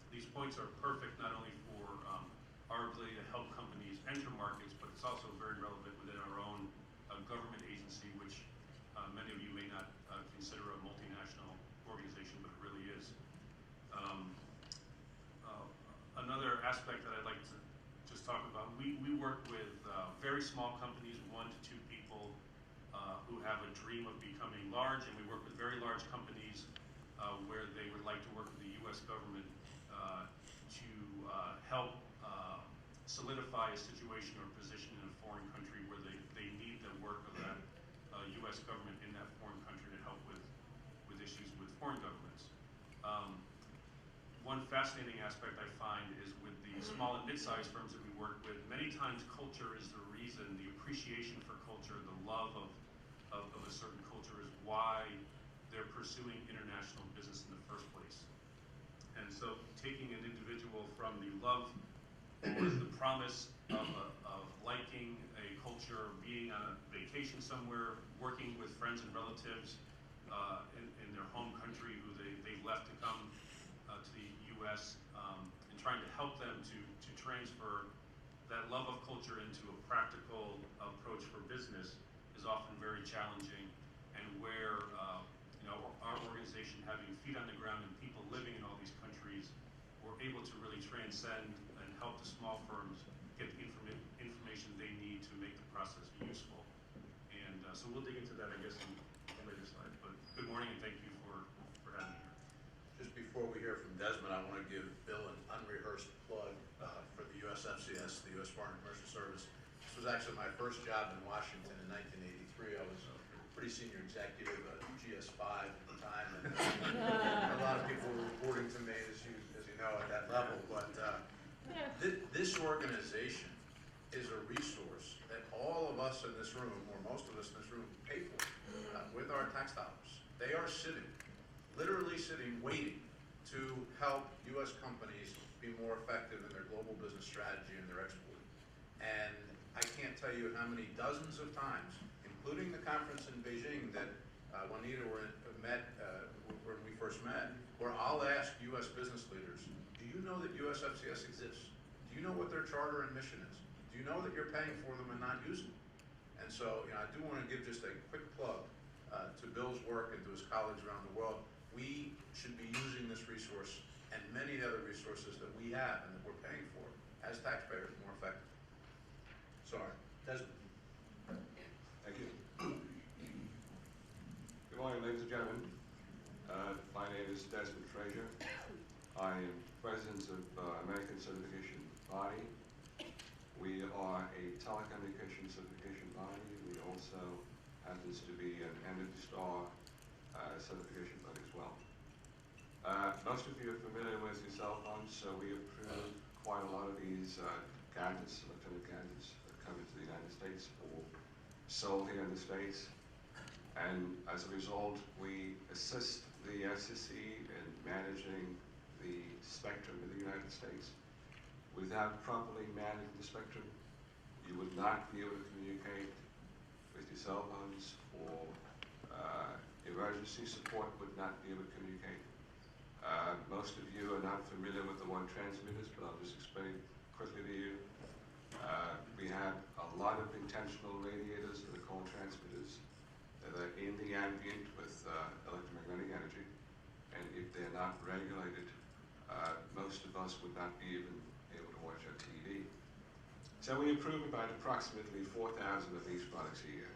these points are perfect not only for our ability to help companies enter markets, but it's also very relevant within our own government agency, which many of you may not consider a multinational organization, but it really is. Another aspect that I'd like to just talk about, we work with very small companies, 1 to 2 people, who have a dream of becoming large, and we work with very large companies where they would like to work with the U.S. government to help solidify a situation or position in a foreign country where they need the work of that U.S. government in that foreign country to help with issues with foreign governments. One fascinating aspect I find is with the small and mid-sized firms that we work with, many times culture is the reason, the appreciation for culture, the love of a certain culture is why they're pursuing international business in the first place. And so taking an individual from the love or the promise of liking a culture, being on a vacation somewhere, working with friends and relatives in their home country who they've left to come to the U.S., and trying to help them to transfer that love of culture into a practical approach for business is often very challenging, and where our organization, having feet on the ground and people living in all these countries, we're able to really transcend and help the small firms get the information they need to make the process useful. And so we'll dig into that, I guess, in a later slide. But good morning, and thank you for having me here. Just before we hear from Desmond, I want to give Bill an unrehearsed plug for the USFCS, the U.S. Foreign Commercial Service. This was actually my first job in Washington in 1983. I was a pretty senior executive at GS5 at the time, and a lot of people were reporting to me, as you know, at that level. But this organization is a resource that all of us in this room, or most of us in this room, pay for with our tax dollars. They are sitting, literally sitting, waiting to help U.S. companies be more effective in their global business strategy and their exporting. And I can't tell you how many dozens of times, including the conference in Beijing that Juanita met when we first met, where I'll ask U.S. business leaders, do you know that USFCS exists? Do you know what their charter and mission is? Do you know that you're paying for them and not using them? And so, I do want to give just a quick plug to Bill's work and to his colleagues around the world. We should be using this resource and many other resources that we have and that we're paying for as taxpayers more effectively. Sorry, Desmond. Thank you. Good morning, ladies and gentlemen. My name is Desmond Frazier. I am president of American Certification Body. We are a telecommunication certification body. We also happens to be an Energy Star certification body as well. Most of you are familiar with your cell phones, so we approve quite a lot of these gadgets, electronic gadgets that come into the United States or sold here in the States. And as a result, we assist the FCC in managing the spectrum in the United States. Without properly managing the spectrum, you would not be able to communicate with your cell phones, or emergency support would not be able to communicate. Most of you are not familiar with the word transmitters, but I'll just explain quickly to you. We have a lot of intentional radiators that are called transmitters that are in the ambient with electromagnetic energy, and if they're not regulated, most of us would not be even able to watch our TV. So we approve about approximately 4,000 of these products a year.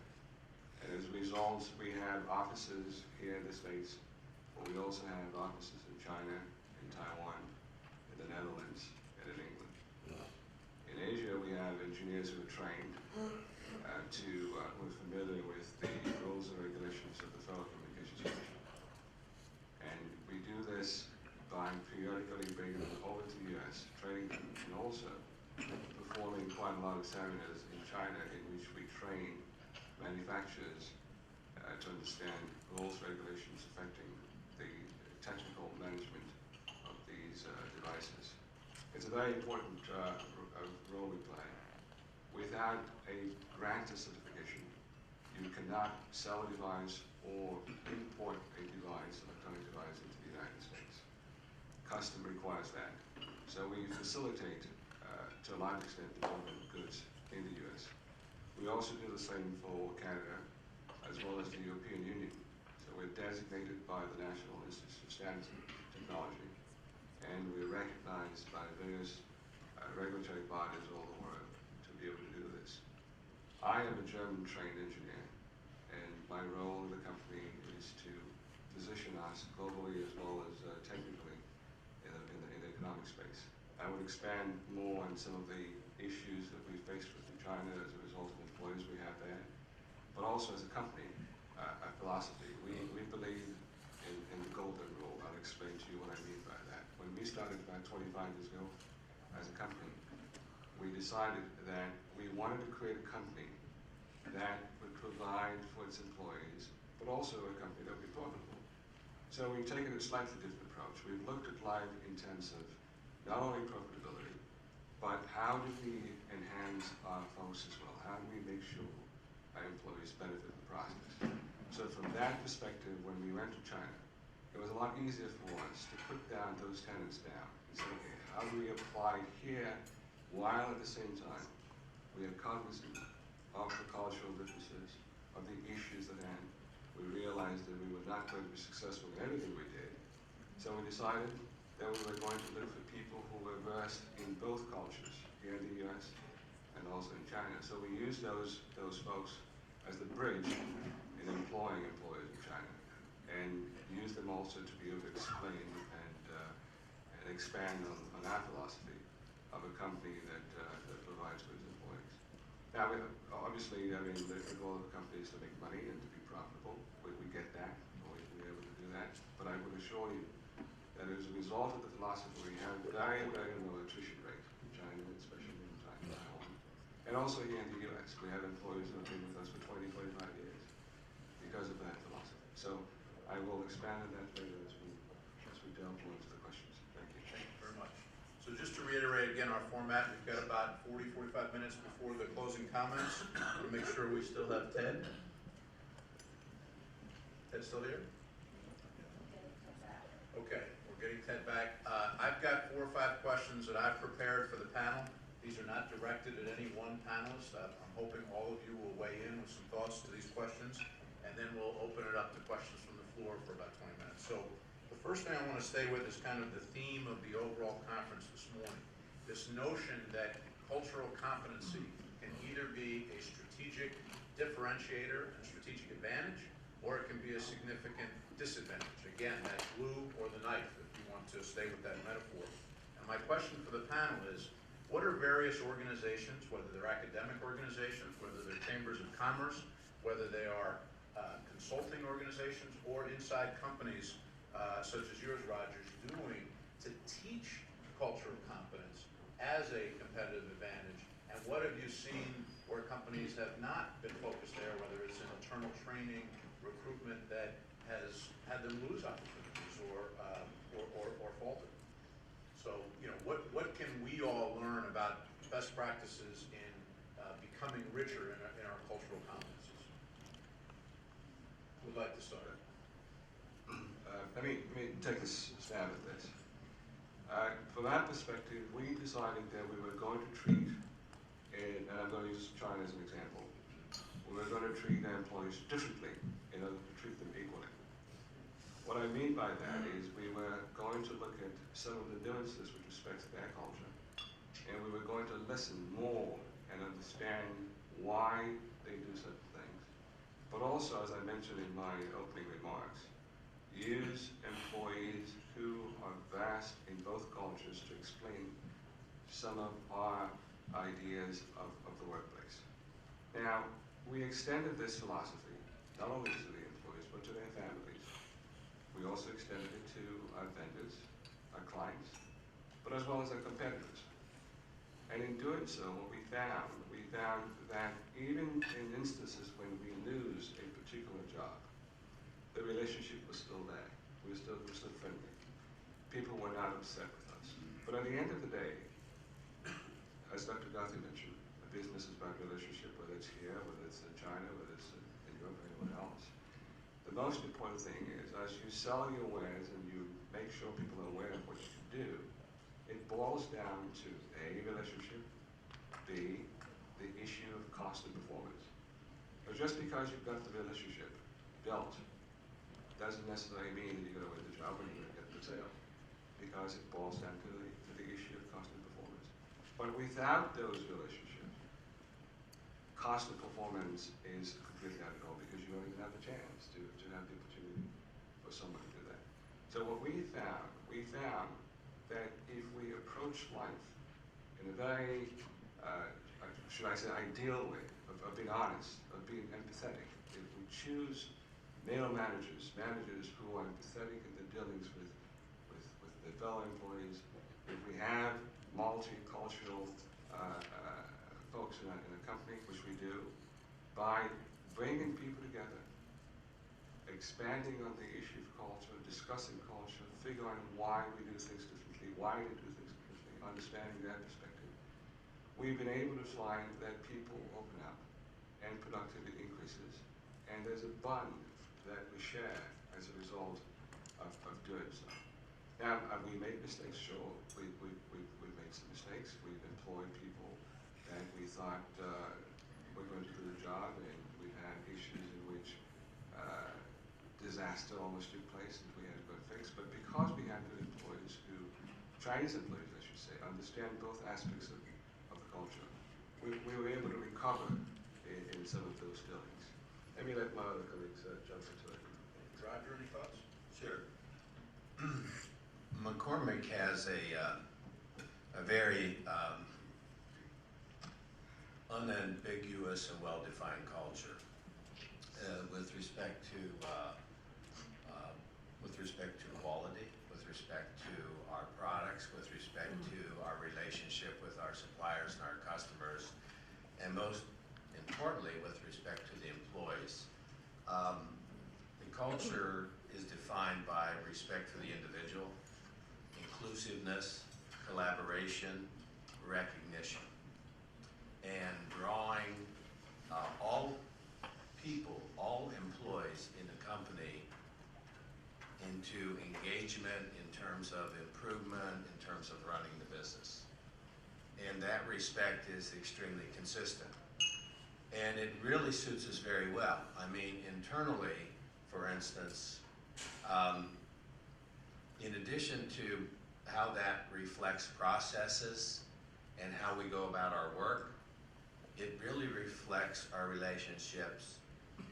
And as a result, we have offices here in the States, but we also have offices in China, in Taiwan, in the Netherlands, and in England. In Asia, we have engineers who are trained who are familiar with the rules and regulations of the Federal Communications Commission. And we do this by periodically bringing them over to the U.S., training them, and also performing quite a lot of seminars in China in which we train manufacturers to understand rules, regulations affecting the technical management of these devices. It's a very important role we play. Without a grantor certification, you cannot sell a device or import a device, electronic device, into the United States. Custom requires that. So we facilitate, to a large extent, the movement of goods in the U.S. We also do the same for Canada, as well as the European Union. So we're designated by the National Institute of Standards and Technology, and we're recognized by various regulatory bodies all over the world to be able to do this. I am a German-trained engineer, and my role in the company is to position us globally as well as technically in the economic space. I would expand more on some of the issues that we face with China as a result of employees we have there, but also as a company, a philosophy. We believe in the golden rule. I'll explain to you what I mean by that. When we started about 25 years ago as a company, we decided that we wanted to create a company that would provide for its employees, but also a company that would be profitable. So we've taken a slightly different approach. We've looked at life in terms of not only profitability, but how do we enhance our folks as well? How do we make sure our employees benefit from the process? So from that perspective, when we went to China, it was a lot easier for us to put down those tenets down and say, okay, how do we apply here while at the same time we are cognizant of the cultural differences, of the issues at hand. We realized that we were not going to be successful in everything we did. So we decided that we were going to look for people who were versed in both cultures, here in the U.S. and also in China. So we used those folks as the bridge in employing employees in China, and used them also to be able to explain and expand on our philosophy of a company that provides for its employees. Now, obviously, I mean, the goal of the company is to make money and to be profitable. We get that, we're able to do that. But I would assure you that as a result of the philosophy, we have very, very low attrition rate in China, especially And also here in the US, we have employees who have been with us for 20, 25 years because of that philosophy. So I will expand on that later as we delve more into the questions. Thank you. Thank you very much. So just to reiterate again, our format, we've got about 40, 45 minutes before the closing comments. We'll make sure we still have Ted. Ted still here? Okay, we're getting Ted back. I've got 4 or 5 questions that I've prepared for the panel. These are not directed at any one panelist. I'm hoping all of you will weigh in with some thoughts to these questions, and then we'll open it up to questions from the floor for about 20 minutes. So the first thing I want to stay with is kind of the theme of the overall conference this morning. This notion that cultural competency can either be a strategic differentiator and strategic advantage, or it can be a significant disadvantage. Again, that glue or the knife, if you want to stay with that metaphor. And my question for the panel is, what are various organizations, whether they're academic organizations, whether they're chambers of commerce, whether they are consulting organizations, or inside companies such as yours, Rogers, doing to teach cultural competence as a competitive advantage? And what have you seen where companies have not been focused there, whether it's in internal training, recruitment, that has had them lose opportunities or falter? So, you know, what can we all learn about best practices in becoming richer in our cultural competencies? Who'd like to start? Let me take a stab at this. From our perspective, we decided that we were going to treat, and I'm going to use China as an example, we were going to treat our employees differently in order to treat them equally. What I mean by that is we were going to look at some of the differences with respect to their culture, and we were going to listen more and understand why they do certain things. But also, as I mentioned in my opening remarks, use employees who are vast in both cultures to explain some of our ideas of the workplace. Now, we extended this philosophy not only to the employees, but to their families. We also extended it to our vendors, our clients, but as well as our competitors. And in doing so, what we found that even in instances when we lose a particular job, the relationship was still there. We were still friendly. People were not upset with us. But at the end of the day, as Dr. Guthrie mentioned, a business is about relationship, whether it's here, whether it's in China, whether it's in Europe, or anywhere else. The most important thing is, as you sell your wares and you make sure people are aware of what you do, it boils down to A, relationship, B, the issue of cost and performance. But just because you've got the relationship built doesn't necessarily mean that you're going to win the job or you're going to get the sale, because it boils down to the issue of cost and performance. But without those relationships, cost and performance is completely out of control, because you don't even have the chance to have the opportunity for someone to do that. So what we found that if we approach life in a very, should I say, ideal way of being honest, of being empathetic, if we choose male managers who are empathetic in their dealings with their fellow employees, if we have multicultural folks in a company, which we do, by bringing people together, expanding on the issue of culture, discussing culture, figuring out why we do things differently, why they do things differently, understanding their perspective, we've been able to find that people open up and productivity increases, and there's a bond that we share as a result of doing so. Now, we made mistakes, sure. We've made some mistakes. We've employed people that we thought were going to do the job, and we've had issues in which disaster almost took place and we had to go fix. But because we had good employees who, Chinese employees, I should say, understand both aspects of the culture, we were able to recover in some of those dealings. Let me let my other colleagues jump into it. Roger, any thoughts? Sure. McCormick has a very unambiguous and well-defined culture with respect to quality, with respect to our products, with respect to our relationship with our suppliers and our customers, The culture is defined by respect for the individual, inclusiveness, collaboration, recognition, and drawing all people, all employees in the company into engagement in terms of improvement, in terms of running the business. And that respect is extremely consistent. And it really suits us very well. I mean, internally, for instance, in addition to how that reflects processes and how we go about our work, it really reflects our relationships,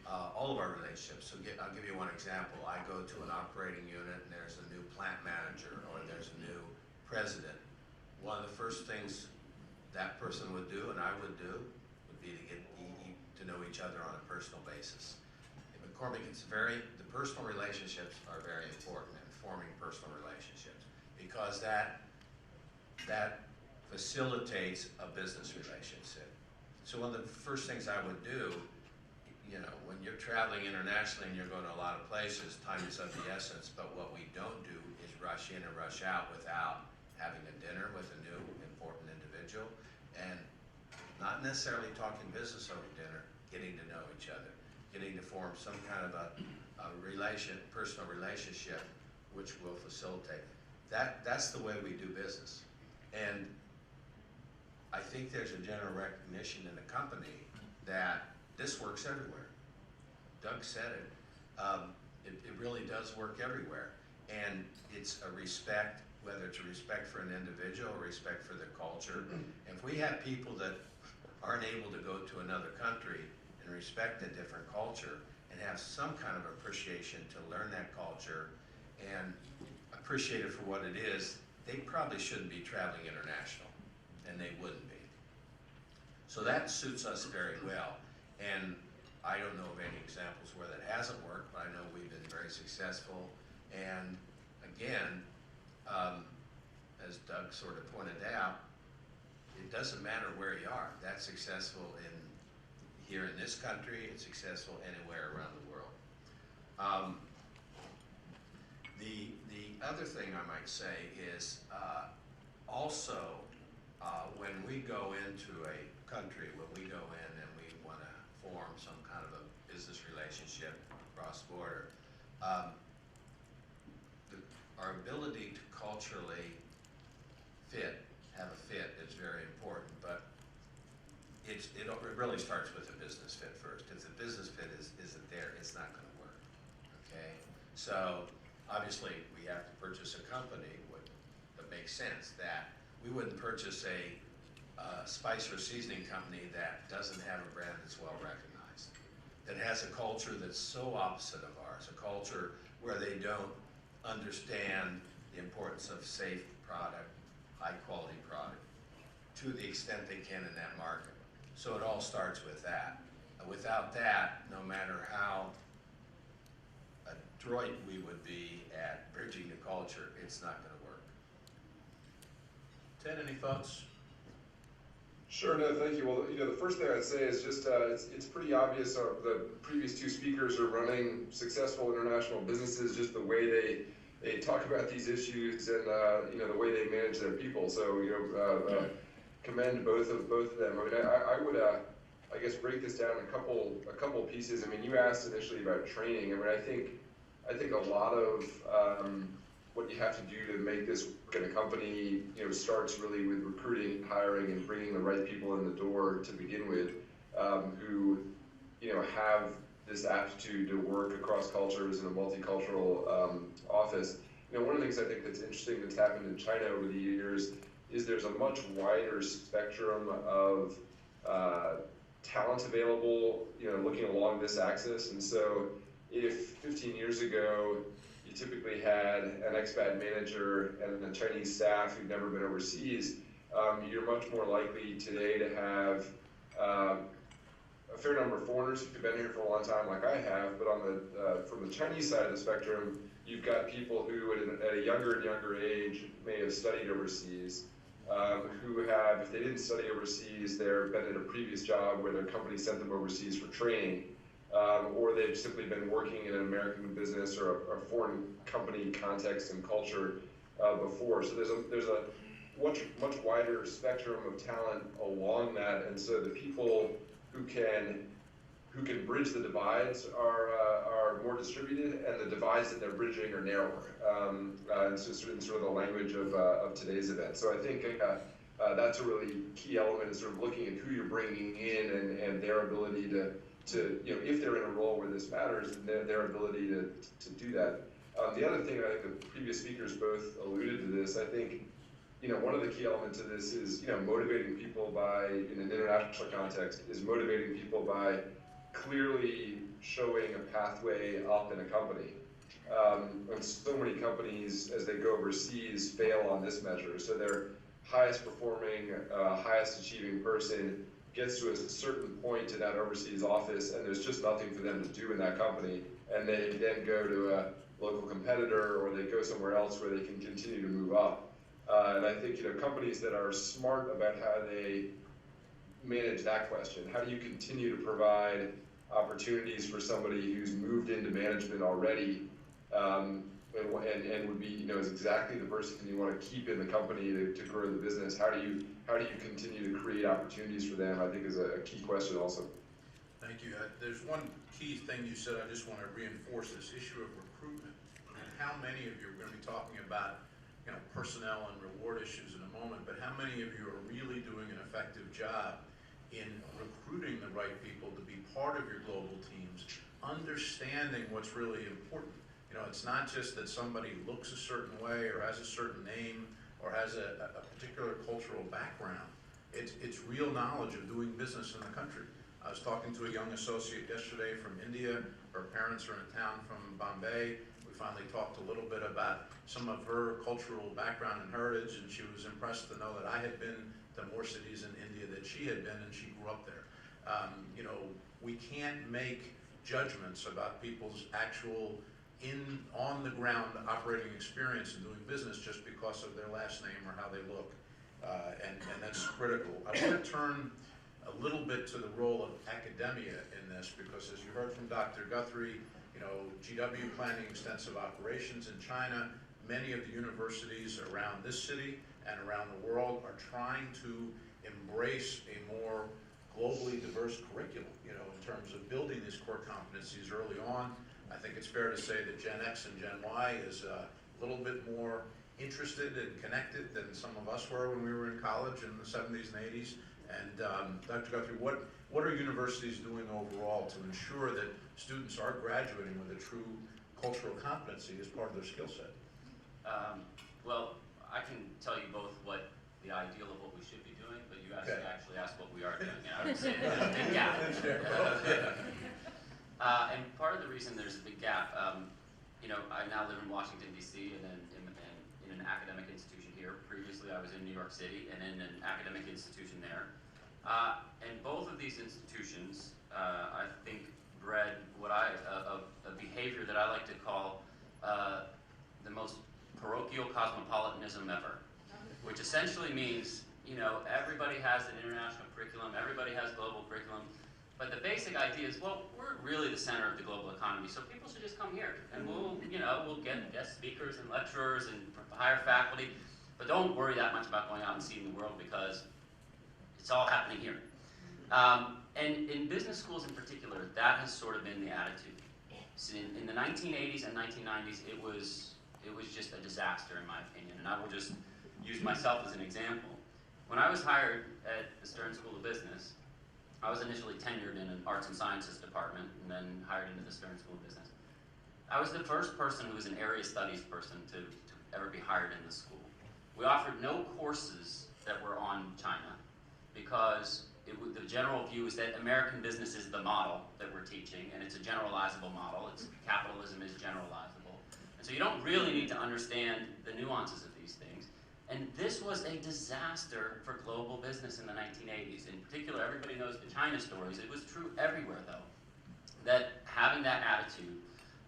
all of our relationships. So I'll give you one example. I go to an operating unit and there's a new plant manager or there's a new president. One of the first things that person would do and I would do would be to get to know each other on a personal basis. In McCormick, the personal relationships are very important in forming personal relationships because that facilitates a business relationship. So one of the first things I would do, when you're traveling internationally and you're going to a lot of places, time is of the essence, but what we don't do is rush in and rush out without having a dinner with a new important individual and not necessarily talking business over dinner, getting to know each other, getting to form some kind of a personal relationship which will facilitate. That's the way we do business. And I think there's a general recognition in the company that this works everywhere. Doug said it. It really does work everywhere. And it's a respect, whether it's a respect for an individual or respect for their culture. And if we have people that aren't able to go to another country and respect a different culture and have some kind of appreciation to learn that culture and appreciate it for what it is, they probably shouldn't be traveling international, and they wouldn't be. So that suits us very well. And I don't know of any examples where that hasn't worked, but I know we've been very successful. And again, as Doug sort of pointed out, it doesn't matter where you are. That's successful here in this country, it's successful anywhere around the world. The other thing I might say is also when we go into a country, when we go in and we want to form some kind of a business relationship cross-border, our ability to culturally have a fit is very important, but it really starts with a business fit first. If the business fit isn't there, it's not going to work, okay? So obviously we have to purchase a company that makes sense, that we wouldn't purchase a spice or seasoning company that doesn't have a brand that's well recognized, that has a culture that's so opposite of ours, a culture where they don't understand the importance of safe product, high quality product, to the extent they can in that market. So it all starts with that. Without that, no matter how adroit we would be at bridging the culture, it's not going to work. Ted, any thoughts? Sure, no, thank you. Well, the first thing I'd say is just it's pretty obvious the previous two speakers are running successful international businesses, just the way they talk about these issues and the way they manage their people. So commend both of them. I mean, I would I guess break this down in a couple pieces. I mean, you asked initially about training. I mean, I think a lot of what you have to do to make this work in a company, starts really with recruiting, hiring, and bringing the right people in the door to begin with, who, have this aptitude to work across cultures in a multicultural office. One of the things I think that's interesting that's happened in China over the years is there's a much wider spectrum of talent available, looking along this axis. And so if 15 years ago, you typically had an expat manager and a Chinese staff who'd never been overseas, you're much more likely today to have a fair number of foreigners who've been here for a long time, like I have, but on from the Chinese side of the spectrum, you've got people who at a younger and younger age may have studied overseas, who have, if they didn't study overseas, they've been at a previous job where their company sent them overseas for training. or they've simply been working in an American business or a foreign company context and culture before. So there's a much wider spectrum of talent along that, and so the people who can bridge the divides are more distributed, and the divides that they're bridging are narrower. And so in sort of the language of today's event. So I think that's a really key element, is sort of looking at who you're bringing in and their ability to if they're in a role where this matters, their ability to do that. The other thing, I think the previous speakers both alluded to this, I think, one of the key elements of this is, motivating people by, in an international context, is motivating people by clearly showing a pathway up in a company. And so many companies, as they go overseas, fail on this measure. So their highest performing, highest achieving person gets to a certain point in that overseas office, and there's just nothing for them to do in that company, and they then go to a local competitor, or they go somewhere else where they can continue to move up. And I think, companies that are smart about how they manage that question, how do you continue to provide opportunities for somebody who's moved into management already, and would be, is exactly the person you want to keep in the company to grow the business. How do you continue to create opportunities for them, I think, is a key question also. Thank you. There's one key thing you said I just want to reinforce, this issue of recruitment. And how many of you are going to be talking about personnel and reward issues in a moment, but how many of you are really doing an effective job in recruiting the right people to be part of your global teams, understanding what's really important? It's not just that somebody looks a certain way or has a certain name or has a particular cultural background. It's real knowledge of doing business in the country. I was talking to a young associate yesterday from India. Her parents are in a town from Bombay. We finally talked a little bit about some of her cultural background and heritage, and she was impressed to know that I had been to more cities in India that she had been, and she grew up there. We can't make judgments about people's actual on the ground operating experience and doing business just because of their last name or how they look, and that's critical. I want to turn a little bit to the role of academia in this, because as you heard from Dr. Guthrie, GW planning extensive operations in China. Many of the universities around this city and around the world are trying to embrace a more globally diverse curriculum, in terms of building these core competencies early on. I think it's fair to say that Gen X and Gen Y is a little bit more interested and connected than some of us were when we were in college in the 70s and 80s. And Dr. Guthrie, what are universities doing overall to ensure that students are graduating with a true cultural competency as part of their skill set? Well, I can tell you both what the ideal of what we should be doing, but you actually asked what we are doing, and I would say there's a big gap. And part of the reason there's a big gap, I now live in Washington, D.C., and in an academic institution here. Previously, I was in New York City and in an academic institution there. And both of these institutions, I think, bred a behavior that I like to call the most parochial cosmopolitanism ever, which essentially means, everybody has an international curriculum, everybody has global curriculum, but the basic idea is, well, we're really the center of the global economy, so people should just come here, and we'll get guest speakers and lecturers and hire faculty, but don't worry that much about going out and seeing the world, because it's all happening here. And in business schools in particular, that has sort of been the attitude. So in the 1980s and 1990s, it was just a disaster, in my opinion, and I will just use myself as an example. When I was hired at the Stern School of Business, I was initially tenured in an arts and sciences department and then hired into the Stern School of Business. I was the first person who was an area studies person to ever be hired in the school. We offered no courses that were on China because the general view is that American business is the model that we're teaching, and it's a generalizable model. Capitalism is generalizable. And so you don't really need to understand the nuances of these things. And this was a disaster for global business in the 1980s. In particular, everybody knows the China stories. It was true everywhere, though, that having that attitude,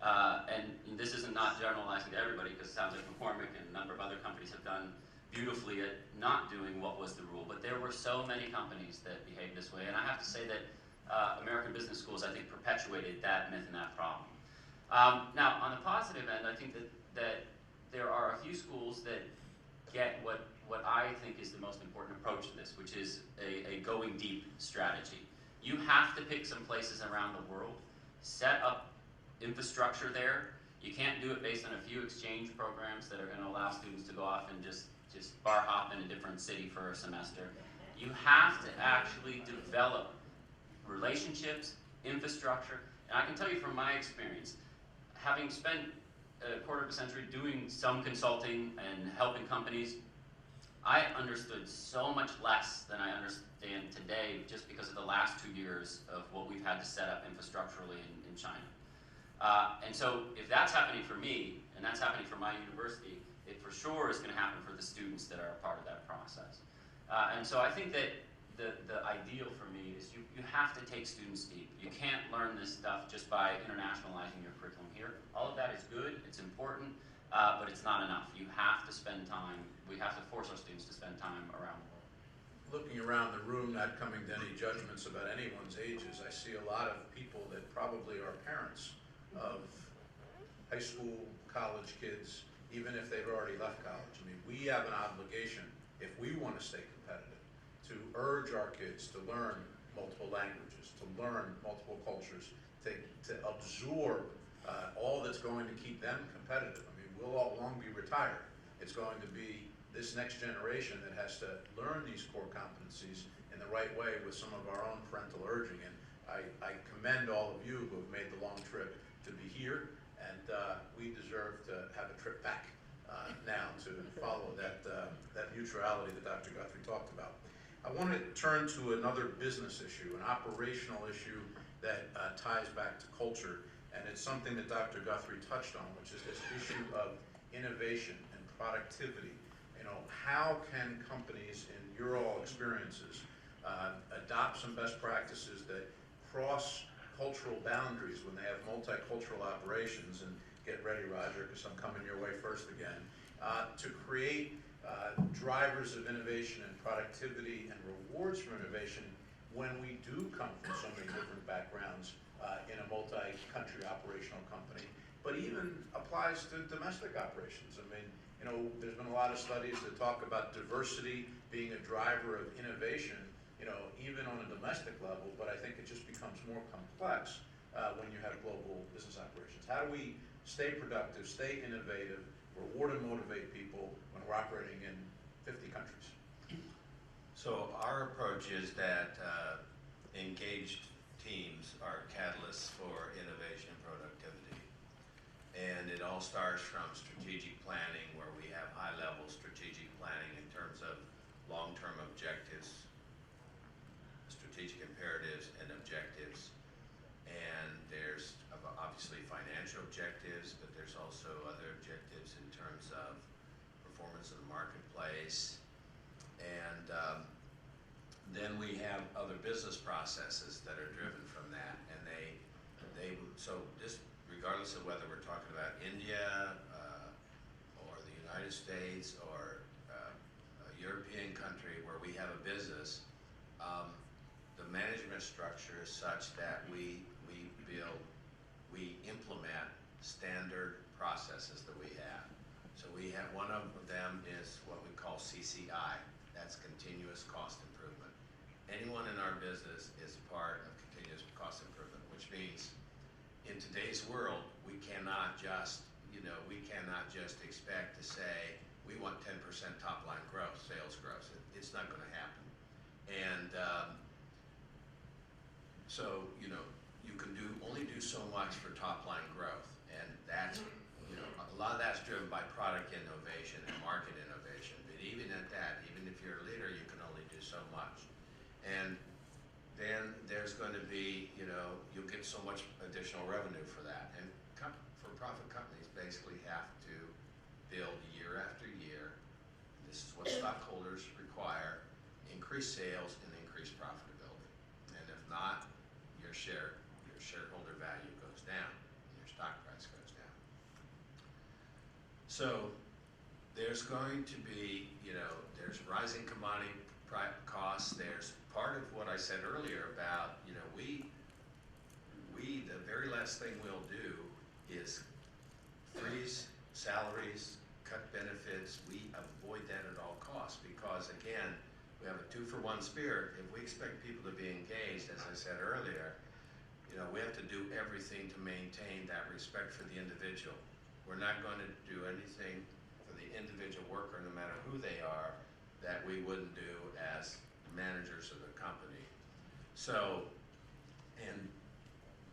and this is not generalizing to everybody, because it sounds like McCormick and a number of other companies have done beautifully at not doing what was the rule, but there were so many companies that behaved this way, and I have to say that American business schools, I think, perpetuated that myth and that problem. Now, on the positive end, I think that there are a few schools that get what I think is the most important approach to this, which is a going deep strategy. You have to pick some places around the world, set up infrastructure there. You can't do it based on a few exchange programs that are going to allow students to go off and just bar hop in a different city for a semester. You have to actually develop relationships, infrastructure, and I can tell you from my experience, having spent a quarter of a century doing some consulting and helping companies, I understood so much less than I understand today just because of the last 2 years of what we've had to set up infrastructurally in China. And so if that's happening for me, and that's happening for my university, it for sure is going to happen for the students that are a part of that process. And so I think that the ideal for me is you have to take students deep. You can't learn this stuff just by internationalizing your curriculum here. All of that is good, it's important, but it's not enough. You have to spend time, we have to force our students to spend time around the world. Looking around the room, not coming to any judgments about anyone's ages, I see a lot of people that probably are parents of high school, college kids, even if they've already left college. I mean, we have an obligation, if we want to stay competitive, to urge our kids to learn multiple languages, to learn multiple cultures, to absorb all that's going to keep them competitive. I mean, we'll all long be retired. It's going to be this next generation that has to learn these core competencies in the right way with some of our own parental urging. And I commend all of you who have made the long trip to be here, and we deserve to have a trip back now to follow that mutuality that Dr. Guthrie talked about. I want to turn to another business issue, an operational issue that ties back to culture, and it's something that Dr. Guthrie touched on, which is this issue of innovation and productivity. You know, how can companies, in your all experiences, adopt some best practices that cross cultural boundaries when they have multicultural operations, and get ready, Roger, because I'm coming your way first again, to create drivers of innovation and productivity and rewards for innovation when we do come from so many different backgrounds in a multi-country operational company, but even applies to domestic operations. I mean, you know, there's been a lot of studies that talk about diversity being a driver of innovation, you know, even on a domestic level, but I think it just becomes more complex when you have global business operations. How do we stay productive, stay innovative, reward and motivate people when we're operating in 50 countries? So our approach is that engaged teams are catalysts for innovation and productivity. And it all starts from strategic planning, where we have high-level strategic planning in terms of long-term objectives, strategic imperatives and objectives. And there's obviously financial objectives, but there's also other objectives in terms of performance in the marketplace. And then we have other business processes that are driven from that. And so just regardless of whether we're talking about India or the United States or a European country where we have a business, the management structure is such that we implement standard processes that we have. So we have, one of them is what we call CCI, that's continuous cost improvement. Anyone in our business is part of continuous cost improvement, which means in today's world, we cannot just expect to say, we want 10% top line growth, sales growth. It's not gonna happen. And so, you know, you can only do so much for top line growth. And that's, you know, a lot of that's driven by product innovation and market innovation. But even at that, even if you're a leader, you can only do so much. And then there's going to be, you know, you'll get so much additional revenue for that. And for-profit companies basically have to build year after year. This is what stockholders require: increased sales and increased profitability. And if not, your shareholder value goes down, and your stock price goes down. So there's going to be, you know, there's rising commodity costs, there's part of what I said earlier about, you know, we, the very last thing we'll do is freeze salaries, cut benefits. We avoid that at all costs because, again, we have a two-for-one spirit. If we expect people to be engaged, as I said earlier, you know, we have to do everything to maintain that respect for the individual. We're not going to do anything for the individual worker, no matter who they are, that we wouldn't do as managers of the company. So, and,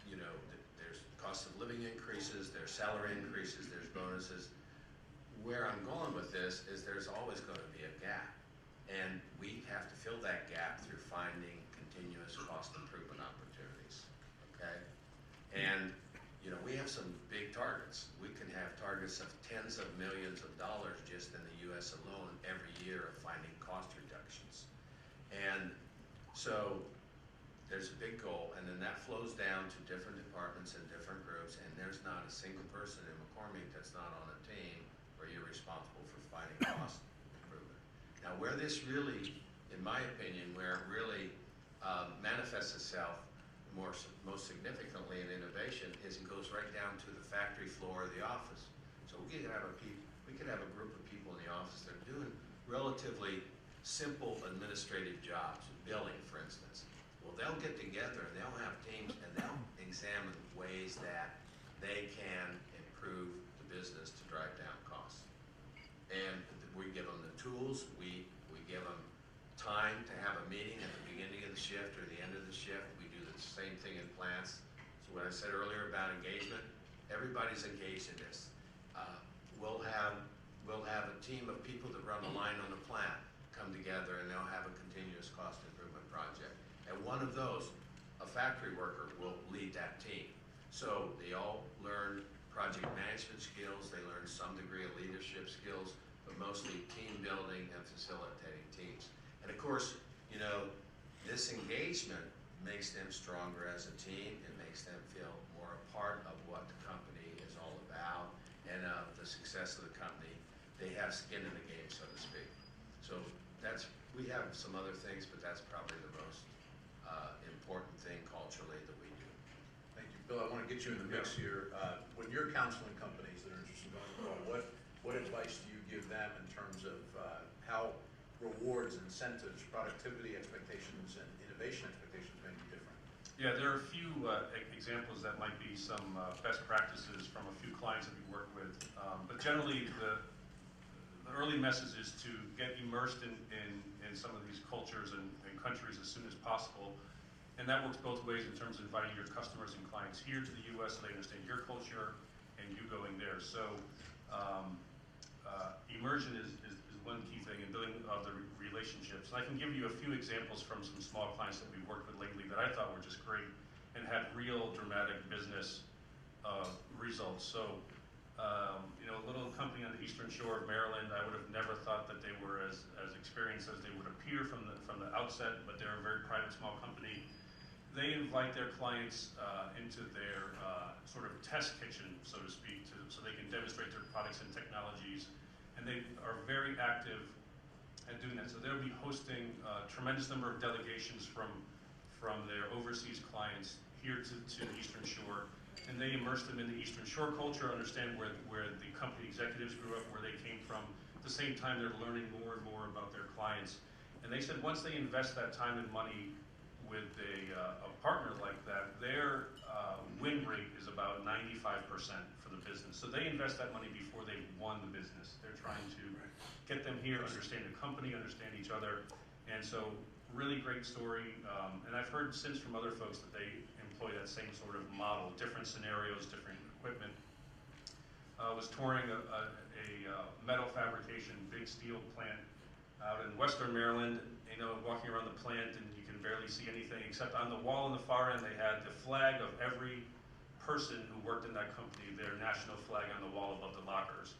you know, there's cost of living increases, there's salary increases, there's bonuses. Where I'm going with this is there's always going to be a gap. And we have to fill that gap through finding continuous cost improvement opportunities, okay? And, you know, we have some big targets. We can have targets of tens of millions of dollars just in the US alone every year of finding cost reductions. And so there's a big goal, and then that flows down to different departments and different groups, and there's not a single person in McCormick that's not on a team where you're responsible for finding cost improvement. Now, where this really, in my opinion, where it really manifests itself most significantly in innovation is it goes right down to the factory floor of the office. So we could have a group of people in the office that are doing relatively simple administrative jobs, billing, for instance. Well, they'll get together and they'll have teams and they'll examine ways that they can improve the business to drive down costs. And we give them the tools, we give them time to have a meeting at the beginning of the shift or the end of the shift. We do the same thing in plants. So what I said earlier about engagement, everybody's engaged in this. We'll have a team of people that run the line on the plant come together and they'll have a continuous cost improvement project. And one of those, a factory worker, will lead that team. So they all learn project management skills, they learn some degree of leadership skills, but mostly team building and facilitating teams. And of course, you know, this engagement makes them stronger as a team. It makes them feel more a part of what the company is all about and of the success of the company. They have skin in the game, so to speak. So we have some other things, but that's probably the most important thing culturally that we do. Thank you. Bill, I want to get you in the mix here. When you're counseling companies that are interested in going abroad, what advice do you give them in terms of how rewards, incentives, productivity expectations, and innovation expectations may be different? Yeah, there are a few examples that might be some best practices from a few clients that we work with. But generally, the early message is to get immersed in some of these cultures and countries as soon as possible. And that works both ways in terms of inviting your customers and clients here to the U.S. so they understand your culture and you going there. So immersion is one key thing in building the relationships. And I can give you a few examples from some small clients that we've worked with lately that I thought were just great and had real dramatic business results. So, you know, a little company on the eastern shore of Maryland, I would have never thought that they were as experienced as they would appear from the outset, but they're a very private small company. They invite their clients into their sort of test kitchen, so to speak, so they can demonstrate their products and technologies. And they are very active at doing that. So they'll be hosting a tremendous number of delegations from their overseas clients here to the Eastern Shore. And they immerse them in the Eastern Shore culture, understand where the company executives grew up, where they came from. At the same time, they're learning more and more about their clients. And they said once they invest that time and money with a partner like that, their win rate is about 95% for the business. So they invest that money before they've won the business. They're trying to get them here, understand the company, understand each other. And so really great story. And I've heard since from other folks that they employ that same sort of model, different scenarios, different equipment. I was touring a metal fabrication, big steel plant out in Western Maryland, you know, walking around the plant and you can barely see anything except on the wall in the far end they had the flag of every person who worked in that company, their national flag on the wall above the lockers.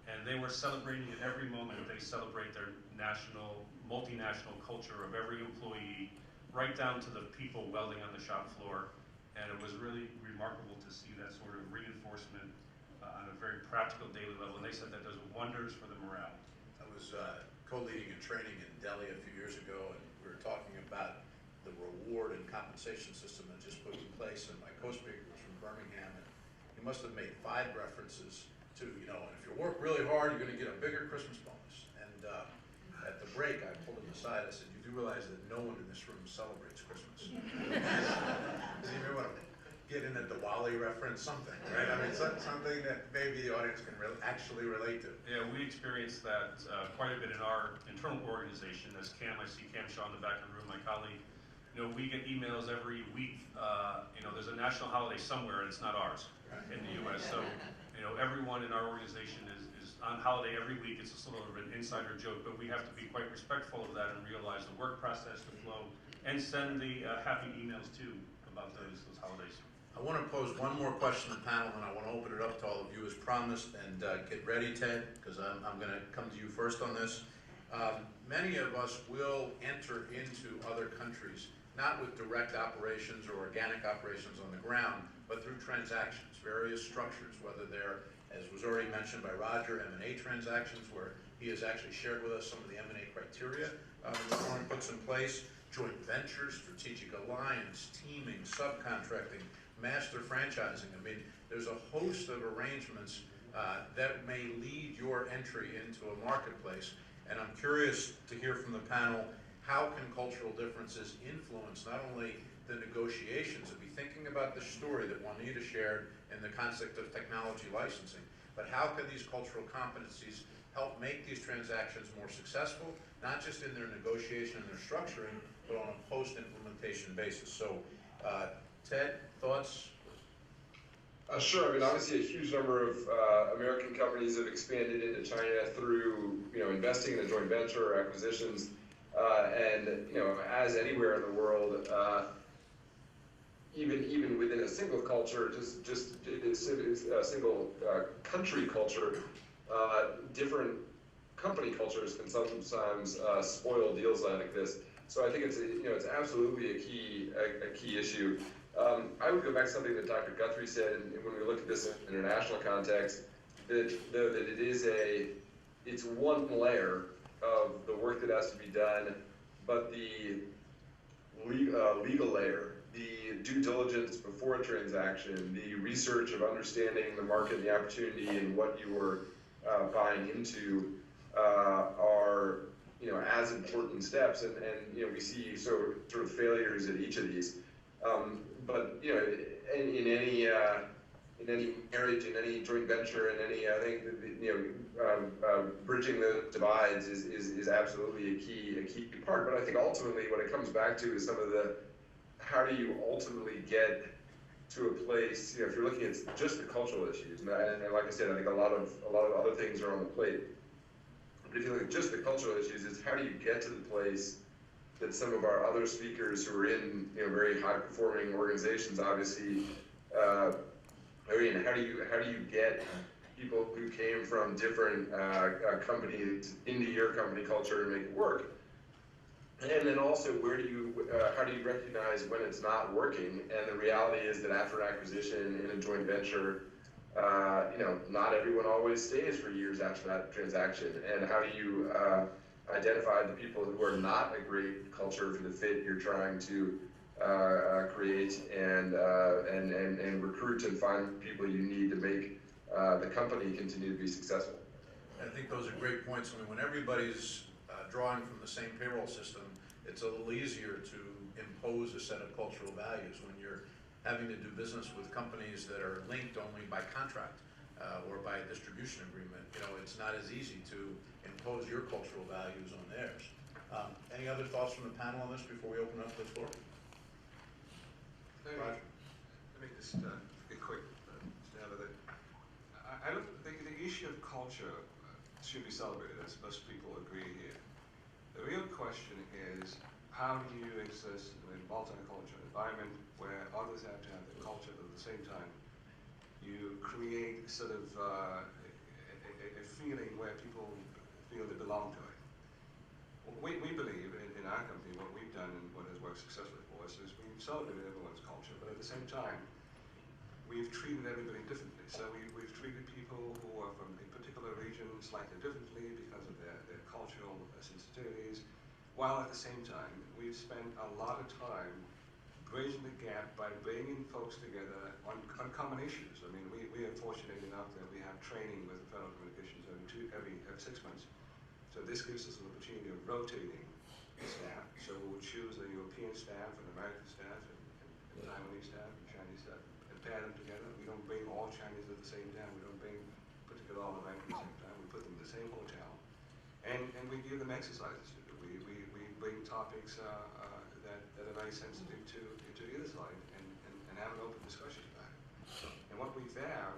And they were celebrating at every moment. They celebrate their national, multinational culture of every employee, right down to the people welding on the shop floor. And it was really remarkable to see that sort of reinforcement on a very practical daily level. And they said that does wonders for the morale. I was co-leading a training in Delhi a few years ago, and we were talking about the reward and compensation system that just put in place, and my co-speaker was from Birmingham, and he must have made 5 references to, you know, and if you work really hard, you're going to get a bigger Christmas bonus. And at the break, I pulled him aside. I said, "You do realize that no one in this room celebrates Christmas?" Does anybody want to get in a Diwali reference, something, right? I mean, something that maybe the audience can actually relate to. Yeah, we experienced that quite a bit in our internal organization. As Cam, I see Cam Shaw in the back of the room, my colleague. You know, we get emails every week. You know, there's a national holiday somewhere, and it's not ours in the U.S. So, you know, everyone in our organization is on holiday every week. It's a sort of an insider joke, but we have to be quite respectful of that and realize the work process, the flow, and send the happy emails too about those holidays. I want to pose one more question to the panel, and I want to open it up to all of you as promised. And get ready, Ted, because I'm going to come to you first on this. Many of us will enter into other countries, not with direct operations or organic operations on the ground, but through transactions, various structures, whether they're, as was already mentioned by Roger, M&A transactions, where he has actually shared with us some of the M&A criteria that the firm puts in place, joint ventures, strategic alliance, teaming, subcontracting, master franchising. I mean, there's a host of arrangements that may lead your entry into a marketplace. And I'm curious to hear from the panel, how can cultural differences influence not only the negotiations, and be thinking about the story that Juanita shared in the concept of technology licensing, but how can these cultural competencies help make these transactions more successful, not just in their negotiation and their structuring, but on a post-implementation basis. So, Ted, thoughts? Sure. I mean, obviously, a huge number of American companies have expanded into China through, investing in a joint venture or acquisitions, and as anywhere in the world, even within a single culture, just a single country culture, different company cultures can sometimes spoil deals like this. So I think it's absolutely a key issue. I would go back to something that Dr. Guthrie said, and when we look at this in an international context, that it's one layer of the work that has to be done, but the legal layer, the due diligence before a transaction, the research of understanding the market and the opportunity and what you are buying into are as important steps, and we see sort of failures at each of these. But in any marriage, in any joint venture, in any, I think bridging the divides is absolutely a key part. But I think ultimately what it comes back to is some of the, how do you ultimately get to a place, if you're looking at just the cultural issues, and like I said, I think a lot of other things are on the plate. But if you look at just the cultural issues, it's how do you get to the place that some of our other speakers who are in very high performing organizations obviously are in. How do you get people who came from different companies into your company culture and make it work? And then also, how do you recognize when it's not working? And the reality is that after an acquisition in a joint venture, not everyone always stays for years after that transaction. And how do you identify the people who are not a great culture for the fit you're trying to create, and recruit and find people you need to make the company continue to be successful? I think those are great points. I mean, when everybody's drawing from the same payroll system, it's a little easier to impose a set of cultural values. When you're having to do business with companies that are linked only by contract or by a distribution agreement, it's not as easy to impose your cultural values on theirs. Any other thoughts from the panel on this before we open up the floor? Let me just be quick. I don't think the issue of culture should be celebrated, as most people agree here. The real question is, how do you exist in a multicultural environment where others have to have their culture, but at the same time you create sort of a feeling where people feel they belong to it. We believe in our company, what we've done and what has worked successfully for us is we've celebrated everyone's culture, but at the same time we've treated everybody differently. So we've treated people who are from a particular region slightly differently because of their cultural sensitivities, while at the same time, we've spent a lot of time bridging the gap by bringing folks together on common issues. I mean, we are fortunate enough that we have training with the Federal Communications every 6 months. So this gives us an opportunity of rotating staff. So we'll choose the European staff and American staff and Taiwanese staff and Chinese staff and pair them together. We don't bring all Chinese at the same time. We don't bring particularly all Americans at the same time. We put them in the same hotel. And we give them exercises to do. We bring topics that are very sensitive to either side and have an open discussion about it. And what we found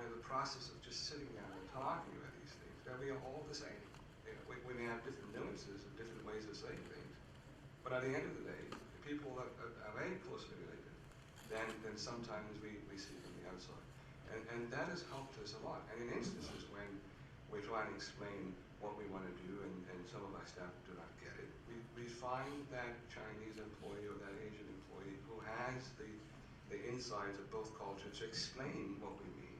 in the process of just sitting down and talking about these things, that we are all the same. You know, we may have different nuances and different ways of saying things, but at the end of the day, the people that are very closely related, then sometimes we see from the outside. And that has helped us a lot. And in instances when we're trying to explain what we want to do and some of our staff do not get it, we find that Chinese employee or that Asian employee who has the insights of both cultures to explain what we mean.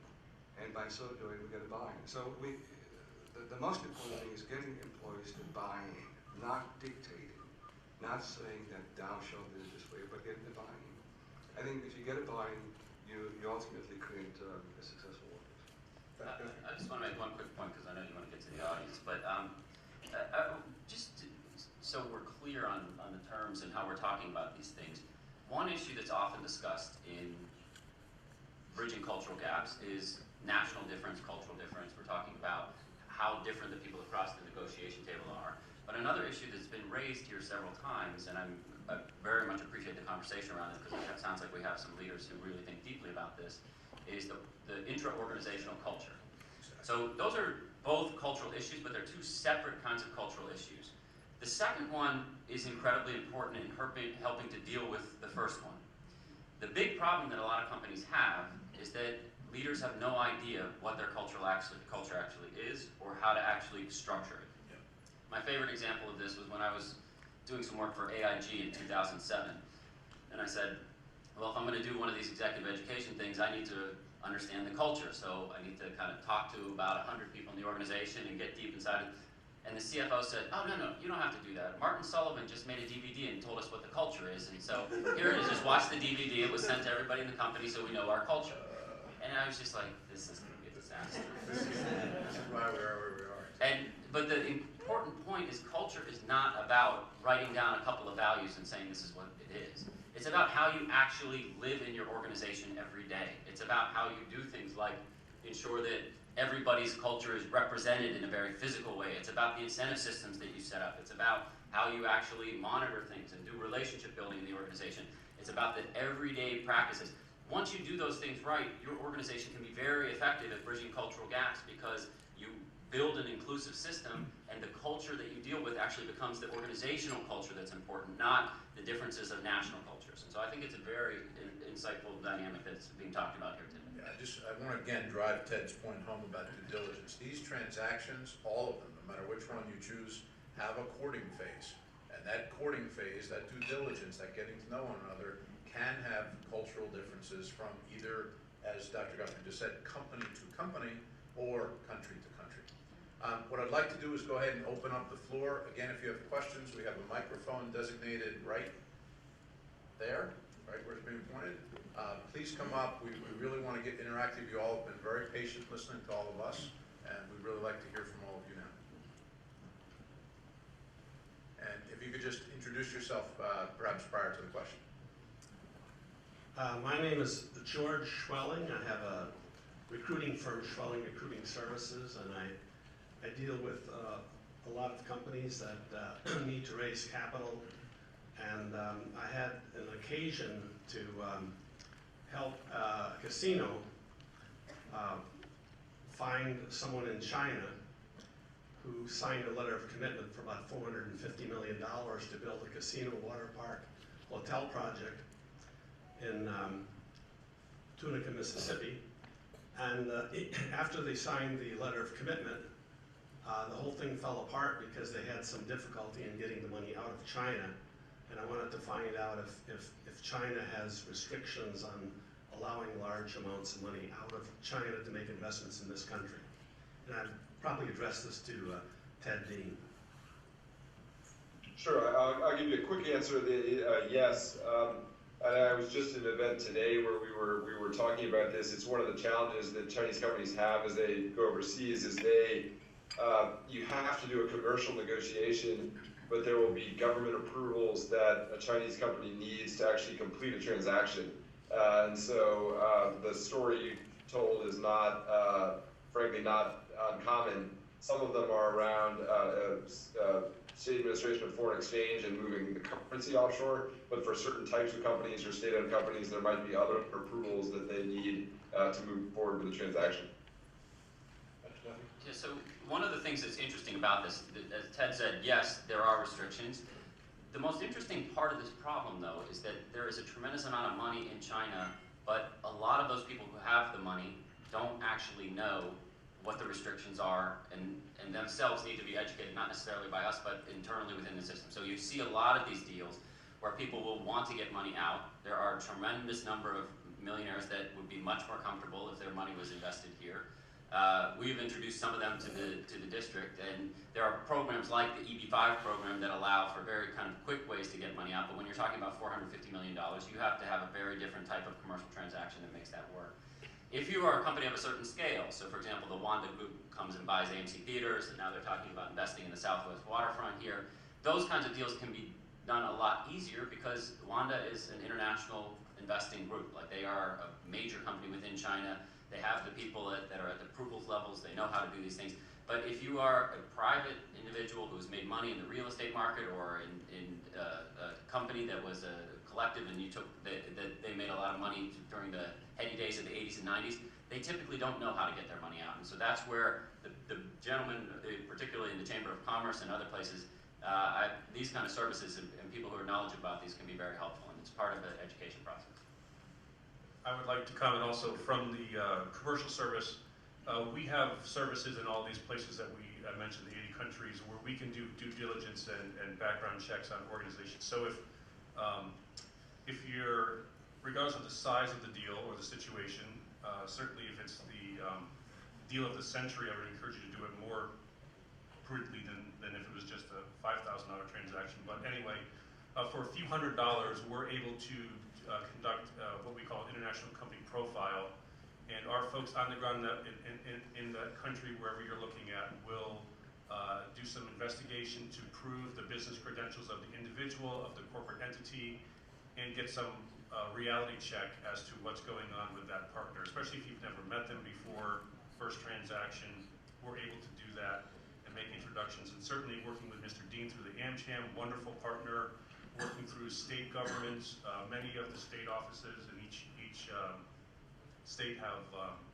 And by so doing, we get a buy-in. So the most important thing is getting employees to buy in, not dictating, not saying that thou shalt do it this way, but getting the buy-in. I think if you get a buy-in, you ultimately create a successful workforce. I just want to make one quick point because I know you want to get to the audience, but so we're clear on the terms and how we're talking about these things. One issue that's often discussed in bridging cultural gaps is national difference, cultural difference. We're talking about how different the people across the negotiation table are. But another issue that's been raised here several times, and I very much appreciate the conversation around this because it sounds like we have some leaders who really think deeply about this, is the intra-organizational culture. So those are both cultural issues, but they're two separate kinds of cultural issues. The second one is incredibly important in helping to deal with the first one. The big problem that a lot of companies have is that leaders have no idea what their culture actually is or how to actually structure it. Yeah. My favorite example of this was when I was doing some work for AIG in 2007. And I said, well, if I'm going to do one of these executive education things, I need to understand the culture. So I need to kind of talk to about 100 people in the organization and get deep inside it. And the CFO said, oh, no, you don't have to do that. Martin Sullivan just made a DVD and told us what the culture is. And so here it is, just watch the DVD. It was sent to everybody in the company so we know our culture. And I was just like, this is going to be a disaster. This is why we are where we are. But the important point is culture is not about writing down a couple of values and saying this is what it is. It's about how you actually live in your organization every day. It's about how you do things like ensure that everybody's culture is represented in a very physical way. It's about the incentive systems that you set up. It's about how you actually monitor things and do relationship building in the organization. It's about the everyday practices. Once you do those things right, your organization can be very effective at bridging cultural gaps because you build an inclusive system and the culture that you deal with actually becomes the organizational culture that's important, not the differences of national cultures. And so I think it's a very insightful dynamic that's being talked about here today. Yeah, I want to again drive Ted's point home about due diligence. These transactions, all of them, no matter which one you choose, have a courting phase. And that courting phase, that due diligence, that getting to know one another, can have cultural differences from either, as Dr. Guthrie just said, company to company or country to country. What I'd like to do is go ahead and open up the floor. Again, if you have questions, we have a microphone designated right there, right where it's being pointed. Please come up. We really want to get interactive. You all have been very patient listening to all of us, and we'd really like to hear from all of you now. And if you could just introduce yourself, perhaps prior to the question. My name is George Schwelling. I have a recruiting firm, Schwelling Recruiting Services, and I deal with a lot of companies that need to raise capital. And I had an occasion to help a casino find someone in China who signed a letter of commitment for about $450 million to build a casino, water park, hotel project in Tunica, Mississippi. And after they signed the letter of commitment, the whole thing fell apart because they had some difficulty in getting the money out of China. And I wanted to find out if China has restrictions on allowing large amounts of money out of China to make investments in this country. And I'd probably address this to Ted Dean. Sure, I'll give you a quick answer. Yes, and I was just at an event today where we were talking about this. It's one of the challenges that Chinese companies have as they go overseas. Is you have to do a commercial negotiation, but there will be government approvals that a Chinese company needs to actually complete a transaction. And so the story you told is not, frankly, not uncommon. Some of them are around state administration of foreign exchange and moving the currency offshore, but for certain types of companies or state-owned companies, there might be other approvals that they need to move forward with the transaction. Yeah, so one of the things that's interesting about this, as Ted said, yes, there are restrictions. The most interesting part of this problem, though, is that there is a tremendous amount of money in China, but a lot of those people who have the money don't actually know what the restrictions are, and themselves need to be educated, not necessarily by us, but internally within the system. So you see a lot of these deals where people will want to get money out. There are a tremendous number of millionaires that would be much more comfortable if their money was invested here. We've introduced some of them to the district, and there are programs like the EB5 program that allow for very kind of quick ways to get money out, but when you're talking about $450 million, you have to have a very different type of commercial transaction that makes that work. If you are a company of a certain scale, so for example, the Wanda Group comes and buys AMC Theaters, and now they're talking about investing in the Southwest waterfront here, those kinds of deals can be done a lot easier because Wanda is an international investing group. Like, they are a major company within China. They have the people that are at the approvals levels. They know how to do these things. But if you are a private individual who's made money in the real estate market or in a company that was a collective and they made a lot of money during the heady days of the 80s and 90s, they typically don't know how to get their money out. And so that's where the gentlemen, particularly in the Chamber of Commerce and other places, these kind of services and people who are knowledgeable about these can be very helpful, and it's part of the education process. I would like to comment also from the commercial service. We have services in all these places that I mentioned, the 80 countries, where we can do due diligence and background checks on organizations. So if you're, regardless of the size of the deal or the situation, certainly if it's the deal of the century, I would encourage you to do it more prudently than if it was just a $5,000 transaction. But anyway, for a few $100s, we're able to conduct what we call international company profile, and our folks on the ground in that country, wherever you're looking at, will do some investigation to prove the business credentials of the individual, of the corporate entity, and get some reality check as to what's going on with that partner, especially if you've never met them before. First transaction, we're able to do that and make introductions, and certainly working with Mr. Dean through the AmCham, wonderful partner, working through state governments. Many of the state offices in each state have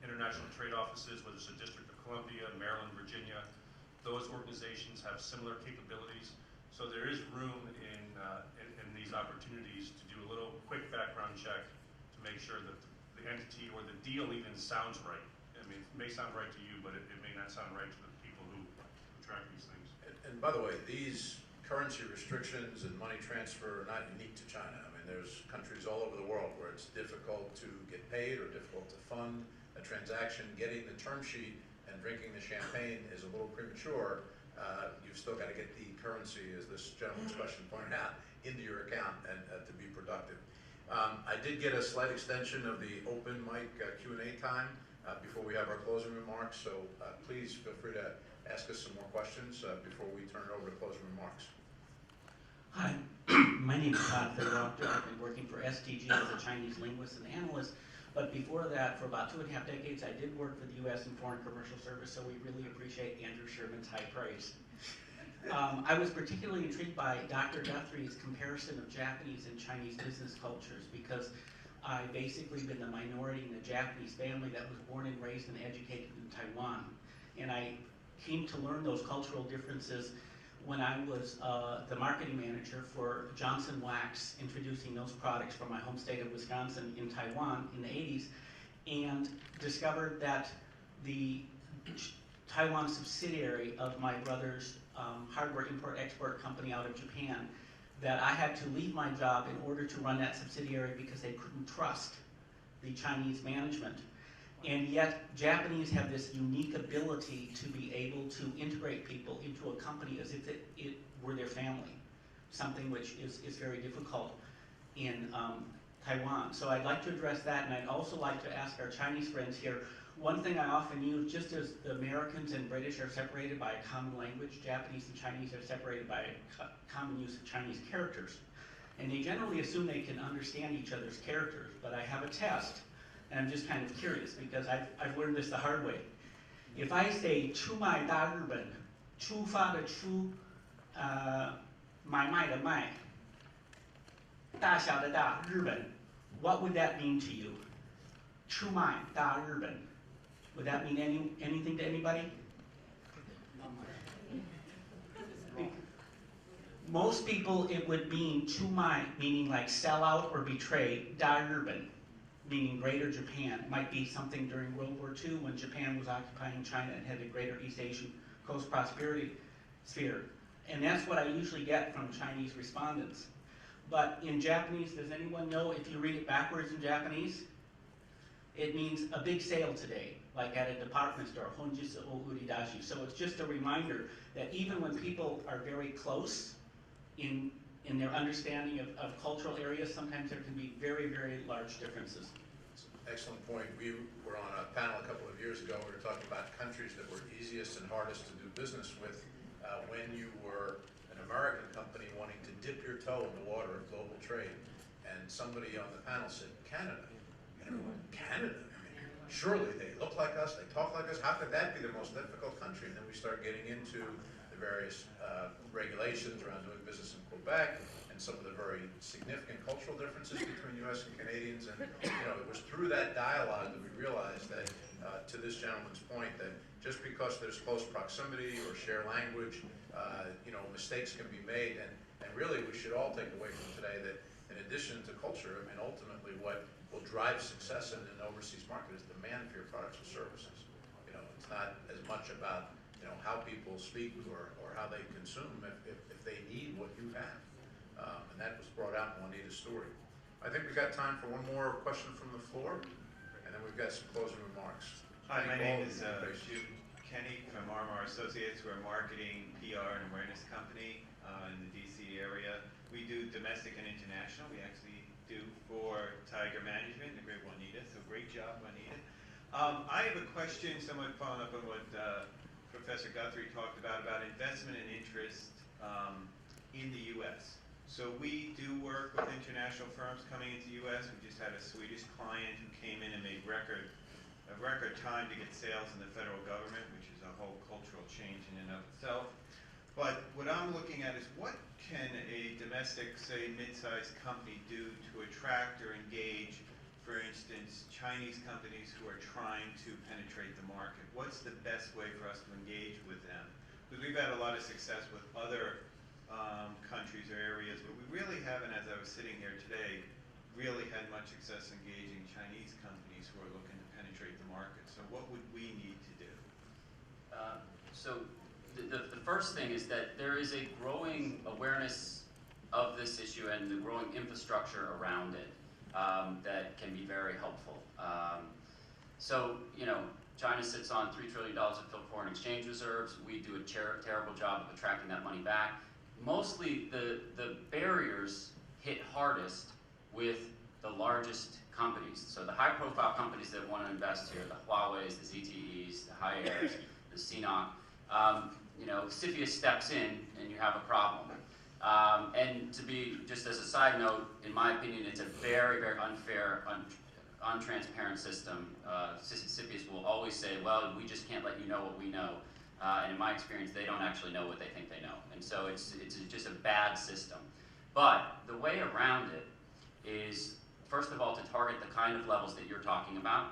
international trade offices, whether it's the District of Columbia, Maryland, Virginia. Those organizations have similar capabilities. So there is room in these opportunities to do a little quick background check to make sure that the entity or the deal even sounds right. I mean, it may sound right to you, but it may not sound right to the people who track these things. And by the way, these currency restrictions and money transfer are not unique to China. I mean, there's countries all over the world where it's difficult to get paid or difficult to fund a transaction. Getting the term sheet and drinking the champagne is a little premature. You've still got to get the currency, as this gentleman's question pointed out, into your account and to be productive. I did get a slight extension of the open mic Q&A time before we have our closing remarks, so please feel free to ask us some more questions before we turn it over to closing remarks. Hi, my name is Guthrie. I've been working for STG as a Chinese linguist and analyst, but before that, for about 2.5 decades, I did work for the U.S. and Foreign Commercial Service, so we really appreciate Andrew Sherman's high praise. I was particularly intrigued by Dr. Guthrie's comparison of Japanese and Chinese business cultures, because I've basically been the minority in a Japanese family that was born and raised and educated in Taiwan. And I came to learn those cultural differences when I was the marketing manager for Johnson Wax, introducing those products from my home state of Wisconsin in Taiwan in the 80s, and discovered that the Taiwan subsidiary of my brother's hardware import-export company out of Japan, that I had to leave my job in order to run that subsidiary because they couldn't trust the Chinese management. And yet, Japanese have this unique ability to be able to integrate people into a company as if it were their family, something which is very difficult in Taiwan. So I'd like to address that, and I'd also like to ask our Chinese friends here, one thing I often use, just as the Americans and British are separated by a common language, Japanese and Chinese are separated by a common use of Chinese characters. And they generally assume they can understand each other's characters, but I have a test, and I'm just kind of curious because I've learned this the hard way. If I say 出卖大日本, 出发的出, 买卖的卖, 大小的大, 日本, what would that mean to you? 出卖大日本. Would that mean anything to anybody? Most people, it would mean 出卖, meaning like sell out or betray, 大日本, meaning Greater Japan. It might be something during World War II when Japan was occupying China and had a Greater East Asian Coast Prosperity sphere. And that's what I usually get from Chinese respondents. But in Japanese, does anyone know if you read it backwards in Japanese? It means a big sale today, like at a department store, honjitsu o uridashi. So it's just a reminder that even when people are very close in their understanding of cultural areas, sometimes there can be very, very large differences. Excellent point. We were on a panel a couple of years ago. We were talking about countries that were easiest and hardest to do business with when you were an American company wanting to dip your toe in the water of global trade. And somebody on the panel said, Canada. And everyone, Canada? I mean, surely they look like us, they talk like us. How could that be the most difficult country? And then we start getting into the various regulations around doing business in Quebec, and some of the very significant cultural differences between U.S. and Canadians. And it was through that dialogue that we realized that, to this gentleman's point, that just because there's close proximity or share language, mistakes can be made. And really, we should all take away from today that in addition to culture, I mean, ultimately what will drive success in an overseas market is demand for your products or services. It's not as much about how people speak or how they consume if they need what you have. And that was brought out in Juanita's story. I think we've got time for one more question from the floor, and then we've got some closing remarks. Hi, my name is Jim Kenny from RMR Associates. We're a marketing, PR, and awareness company in the DC area. We do domestic and international. We actually do for Tiger Management, the great Juanita, so great job, Juanita. I have a question, somewhat following up on what Professor Guthrie talked about investment and interest in the U.S. So we do work with international firms coming into the U.S. We just had a Swedish client who came in and made a record time to get sales in the federal government, which is a whole cultural change in and of itself. But what I'm looking at is what can a domestic, say, mid-sized company do to attract or engage, for instance, Chinese companies who are trying to penetrate the market? What's the best way for us to engage with them? Because we've had a lot of success with other countries or areas, but we really haven't, as I was sitting here today, really had much success engaging Chinese companies who are looking to penetrate the market. So what would we need to do? So the first thing is that there is a growing awareness of this issue and the growing infrastructure around it that can be very helpful. China sits on $3 trillion of foreign exchange reserves. We do a terrible job of attracting that money back. Mostly the barriers hit hardest with the largest companies. So the high profile companies that want to invest here, the Huawei's, the ZTE's, the Haiers, the CNOC, CFIUS steps in and you have a problem. And to be, just as a side note, in my opinion, it's a very, very unfair, untransparent system. CFIUS will always say, well, we just can't let you know what we know. And in my experience, they don't actually know what they think they know. And so it's just a bad system. But the way around it is, first of all, to target the kind of levels that you're talking about,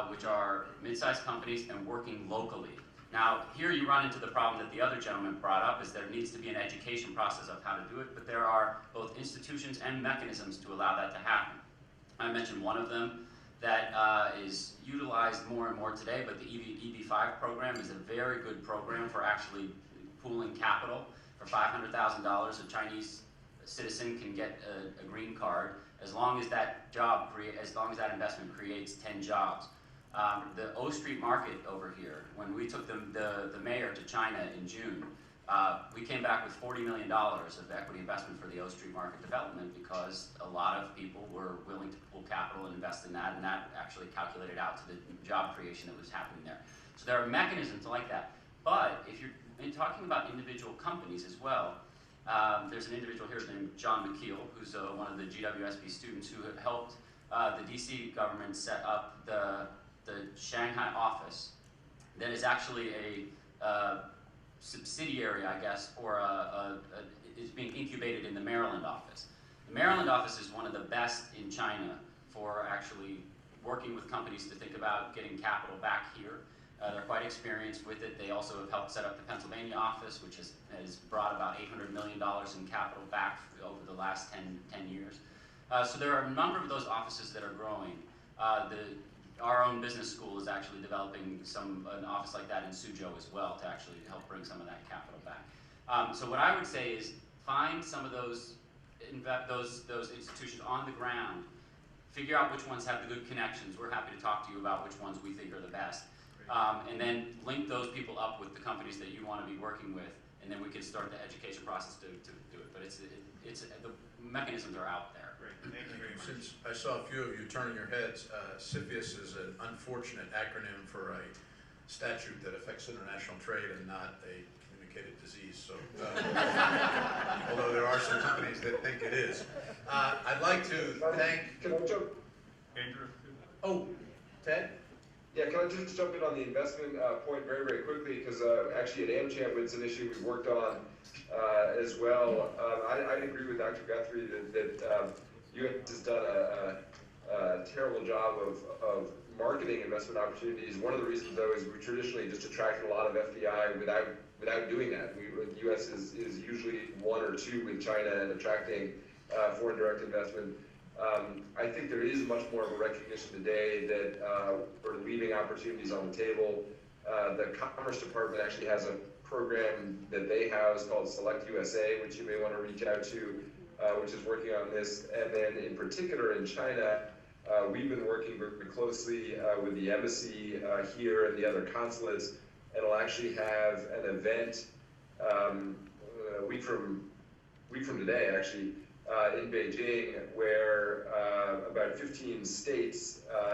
which are mid-sized companies and working locally. Now, here you run into the problem that the other gentleman brought up, is there needs to be an education process of how to do it, but there are both institutions and mechanisms to allow that to happen. I mentioned one of them that is utilized more and more today, but the EB5 program is a very good program for actually pooling capital for $500,000 of Chinese citizen can get a green card as long as that investment creates 10 jobs. The O Street Market over here, when we took the mayor to China in June, we came back with $40 million of equity investment for the O Street Market development because a lot of people were willing to pull capital and invest in that, and that actually calculated out to the job creation that was happening there. So there are mechanisms like that. But if you're talking about individual companies as well, there's an individual here named John McKeel, who's one of the GWSB students who helped the DC government set up the Shanghai office that is actually a subsidiary, I guess, or is being incubated in the Maryland office. The Maryland office is one of the best in China for actually working with companies to think about getting capital back here. They're quite experienced with it. They also have helped set up the Pennsylvania office, which has brought about $800 million in capital back over the last 10 years. So there are a number of those offices that are growing. Our own business school is actually developing an office like that in Suzhou as well to actually help bring some of that capital back. So what I would say is find some of those institutions on the ground, figure out which ones have the good connections. We're happy to talk to you about which ones we think are the best. And then link those people up with the companies that you want to be working with, and then we can start the education process to do it. But the mechanisms are out there. Great, thank you very much. Since I saw a few of you turning your heads, CFIUS is an unfortunate acronym for a statute that affects international trade and not a communicated disease. So, although there are some companies that think it is, I'd like to thank. Can I jump? Andrew? Oh, Ted. Yeah, can I just jump in on the investment point very, very quickly? Because actually at AmChamp, it's an issue we worked on as well. I agree with Dr. Guthrie that US has done a terrible job of marketing investment opportunities. One of the reasons, though, is we traditionally just attracted a lot of FDI without doing that. The US is usually 1 or 2 with China and attracting foreign direct investment. I think there is much more of a recognition today that we're leaving opportunities on the table. The Commerce Department actually has a program that they house called Select USA, which you may want to reach out to, which is working on this. And then in particular in China, we've been working very closely with the embassy here and the other consulates, and we'll actually have an event a week from today, actually, in Beijing, where about 15 states